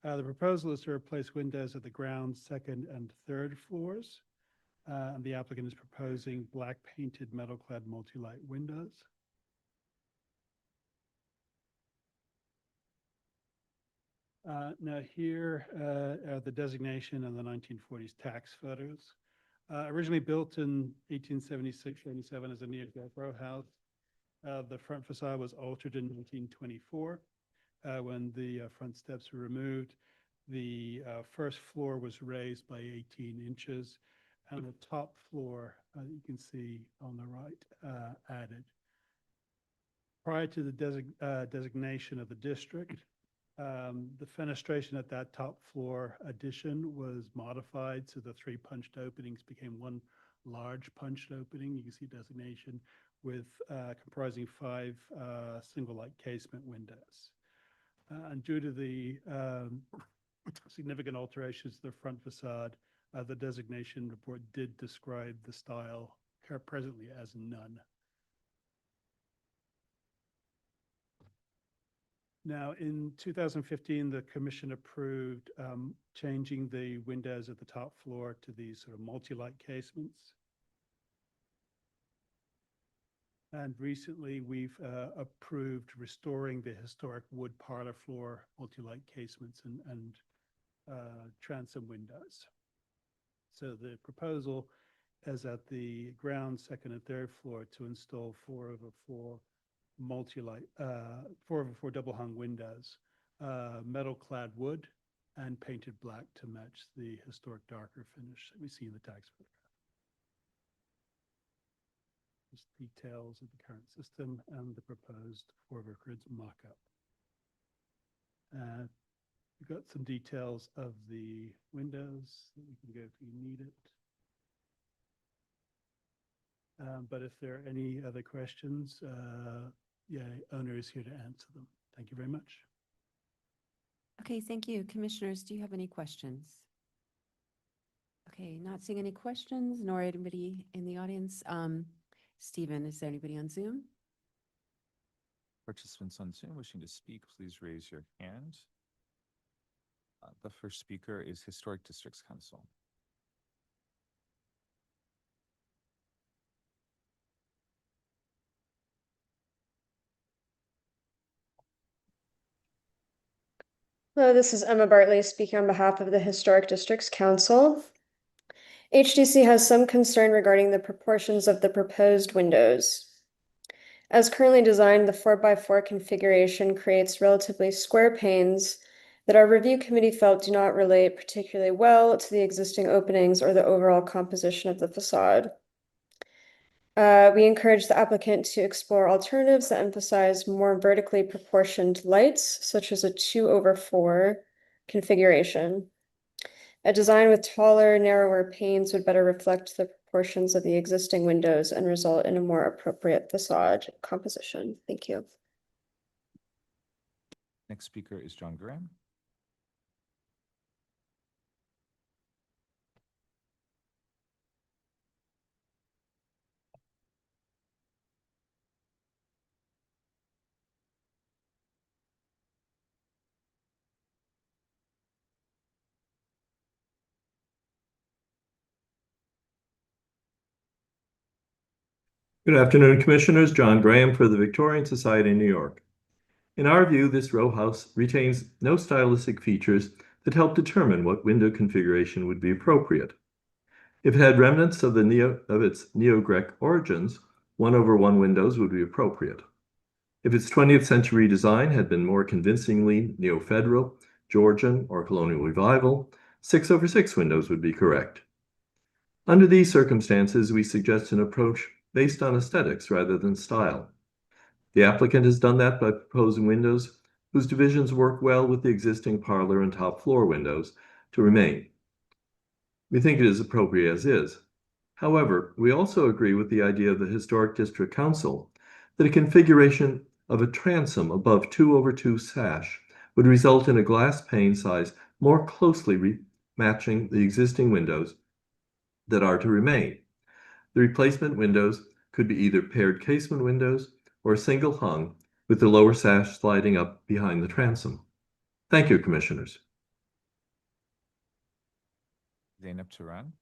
The proposal is to replace windows at the ground, second, and third floors. And the applicant is proposing black painted metal-clad multi-light windows. Now here are the designation and the 1940s tax photos. Originally built in 1876-77 as a neo-Gothic row house, the front facade was altered in 1924 when the front steps were removed. The first floor was raised by 18 inches, and the top floor, you can see on the right, added. Prior to the designation of the district, the fenestration at that top floor addition was modified, so the 3 punched openings became 1 large punched opening. You can see designation with comprising 5 single light casement windows. And due to the significant alterations to the front facade, the designation report did describe the style presently as none. Now, in 2015, the commission approved changing the windows at the top floor to these sort of multi-light casements. And recently, we've approved restoring the historic wood parlor floor multi-light casements and transom windows. So the proposal is at the ground, second, and third floor to install 4/4 multi-light, 4/4 double hung windows, metal clad wood, and painted black to match the historic darker finish that we see in the tax photograph. Just details of the current system and the proposed 4/4 grids mock-up. We've got some details of the windows that we can go if you need it. But if there are any other questions, owner is here to answer them. Thank you very much. Okay, thank you. Commissioners, do you have any questions? Okay, not seeing any questions, nor anybody in the audience. Stephen, is there anybody on Zoom? Participants on Zoom wishing to speak, please raise your hand. The first speaker is Historic Districts Council. Hello, this is Emma Bartley speaking on behalf of the Historic Districts Council. HDC has some concern regarding the proportions of the proposed windows. As currently designed, the 4x4 configuration creates relatively square panes that our review committee felt do not relate particularly well to the existing openings or the overall composition of the facade. We encourage the applicant to explore alternatives that emphasize more vertically proportioned lights, such as a 2/4 configuration. A design with taller, narrower panes would better reflect the proportions of the existing windows and result in a more appropriate facade composition. Thank you. Next speaker is John Graham. Good afternoon, Commissioners. John Graham for the Victorian Society in New York. In our view, this row house retains no stylistic features that help determine what window configuration would be appropriate. If it had remnants of its Neo-Grec origins, 1/1 windows would be appropriate. If its 20th century design had been more convincingly Neo-Federal, Georgian, or Colonial Revival, 6/6 windows would be correct. Under these circumstances, we suggest an approach based on aesthetics rather than style. The applicant has done that by proposing windows whose divisions work well with the existing parlor and top floor windows to remain. We think it is appropriate as is. However, we also agree with the idea of the Historic District Council that a configuration of a transom above 2/2 sash would result in a glass pane size more closely matching the existing windows that are to remain. The replacement windows could be either paired casement windows or single hung with the lower sash sliding up behind the transom. Thank you, Commissioners. Zainab Turan.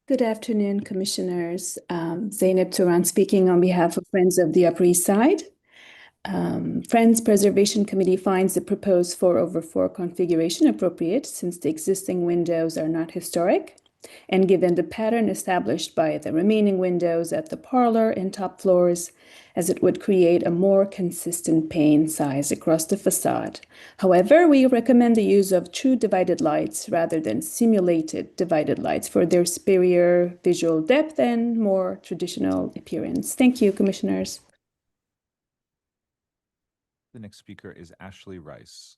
Good afternoon, Commissioners. Zainab Turan speaking on behalf of Friends of the Upper East Side. Friends Preservation Committee finds the proposed 4/4 configuration appropriate since the existing windows are not historic, and given the pattern established by the remaining windows at the parlor and top floors, as it would create a more consistent pane size across the facade. However, we recommend the use of true divided lights rather than simulated divided lights for their superior visual depth and more traditional appearance. Thank you, Commissioners. The next speaker is Ashley Rice.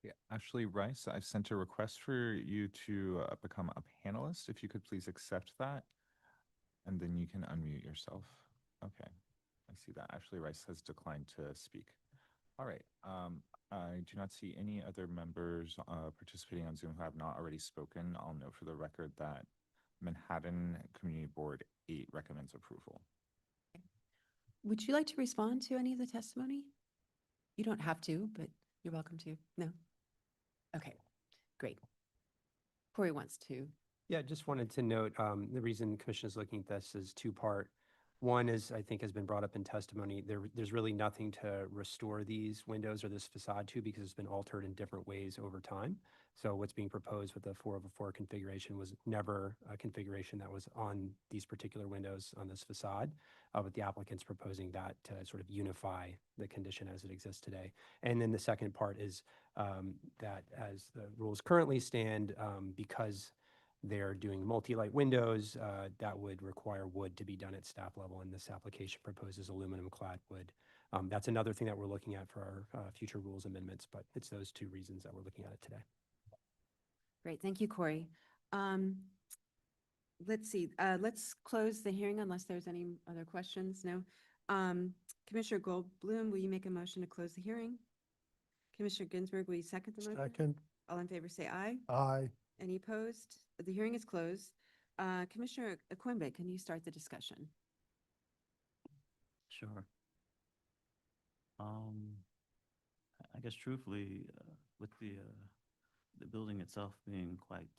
Yeah, Ashley Rice, I've sent a request for you to become a panelist. If you could please accept that, and then you can unmute yourself. Okay, I see that Ashley Rice has declined to speak. All right, I do not see any other members participating on Zoom who have not already spoken. I'll note for the record that Manhattan Community Board 8 recommends approval. Would you like to respond to any of the testimony? You don't have to, but you're welcome to. No? Okay, great. Corey wants to. Yeah, just wanted to note, the reason Commission is looking at this is two-part. One is, I think has been brought up in testimony, there's really nothing to restore these windows or this facade to because it's been altered in different ways over time. So what's being proposed with the 4/4 configuration was never a configuration that was on these particular windows on this facade, but the applicant's proposing that to sort of unify the condition as it exists today. And then the second part is that as the rules currently stand, because they're doing multi-light windows, that would require wood to be done at staff level, and this application proposes aluminum clad wood. That's another thing that we're looking at for our future rules amendments, but it's those two reasons that we're looking at it today. Great, thank you, Corey. Let's see, let's close the hearing unless there's any other questions. No. Commissioner Goldblum, will you make a motion to close the hearing? Commissioner Ginsburg, will you second the motion? Second. All in favor, say aye. Aye. Any opposed? The hearing is closed. Commissioner Aquimbe, can you start the discussion? Sure. I guess truthfully, with the building itself being quite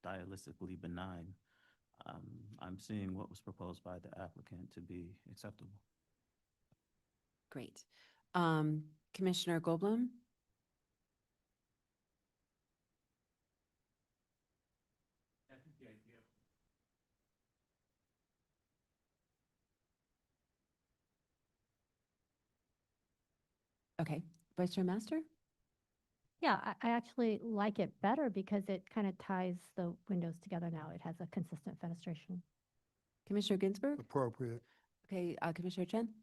stylistically benign, I'm seeing what was proposed by the applicant to be acceptable. Great. Commissioner Goldblum? Okay, Vice Chair Master? Yeah, I actually like it better because it kind of ties the windows together now. It has a consistent fenestration. Commissioner Ginsburg? Appropriate. Okay, Commissioner Chen?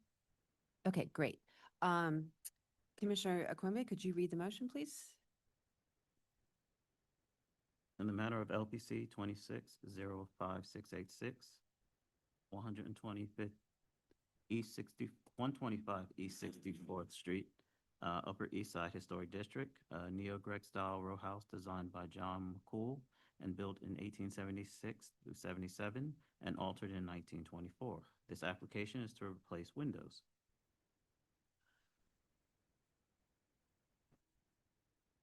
Okay, great. Commissioner Aquimbe, could you read the motion, please? In the matter of LPC 26-05686, 125 East 64th Street, Upper East Side Historic District, neo-Grec style row house designed by John McCool and built in 1876 through 77 and altered in 1924. This application is to replace windows.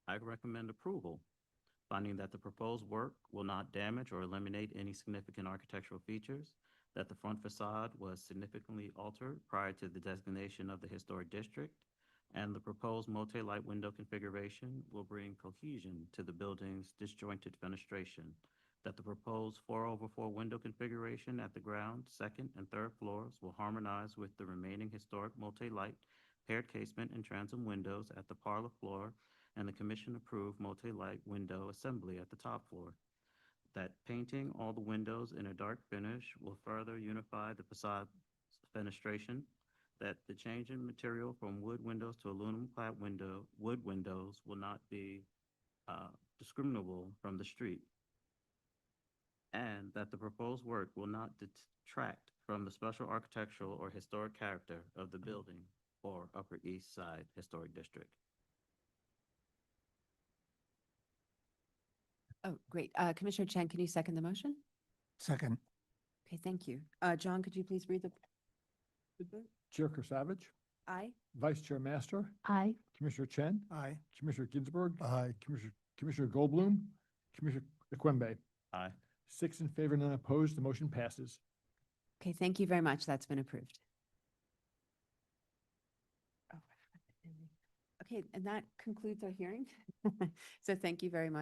I recommend approval, finding that the proposed work will not damage or eliminate any significant architectural features, that the front facade was significantly altered prior to the designation of the historic district, and the proposed multi-light window configuration will bring cohesion to the building's disjointed fenestration, that the proposed 4/4 window configuration at the ground, second, and third floors will harmonize with the remaining historic multi-light paired casement and transom windows at the parlor floor and the commission-approved multi-light window assembly at the top floor, that painting all the windows in a dark finish will further unify the facade fenestration, that the change in material from wood windows to aluminum clad wood windows will not be discriminable from the street, and that the proposed work will not detract from the special architectural or historic character of the building or Upper East Side Historic District. Oh, great. Commissioner Chen, can you second the motion? Second. Okay, thank you. John, could you please read the? Chair Savage, Aye. Vice Chair Master, Aye. Commissioner Chen, Aye. Commissioner Ginsburg, Aye. Commissioner Goldblum, Commissioner Quimby. Aye. 6 in favor, none opposed. The motion passes. Okay, thank you very much. That's been approved. Oh, okay, and that concludes our hearing. So thank you very much.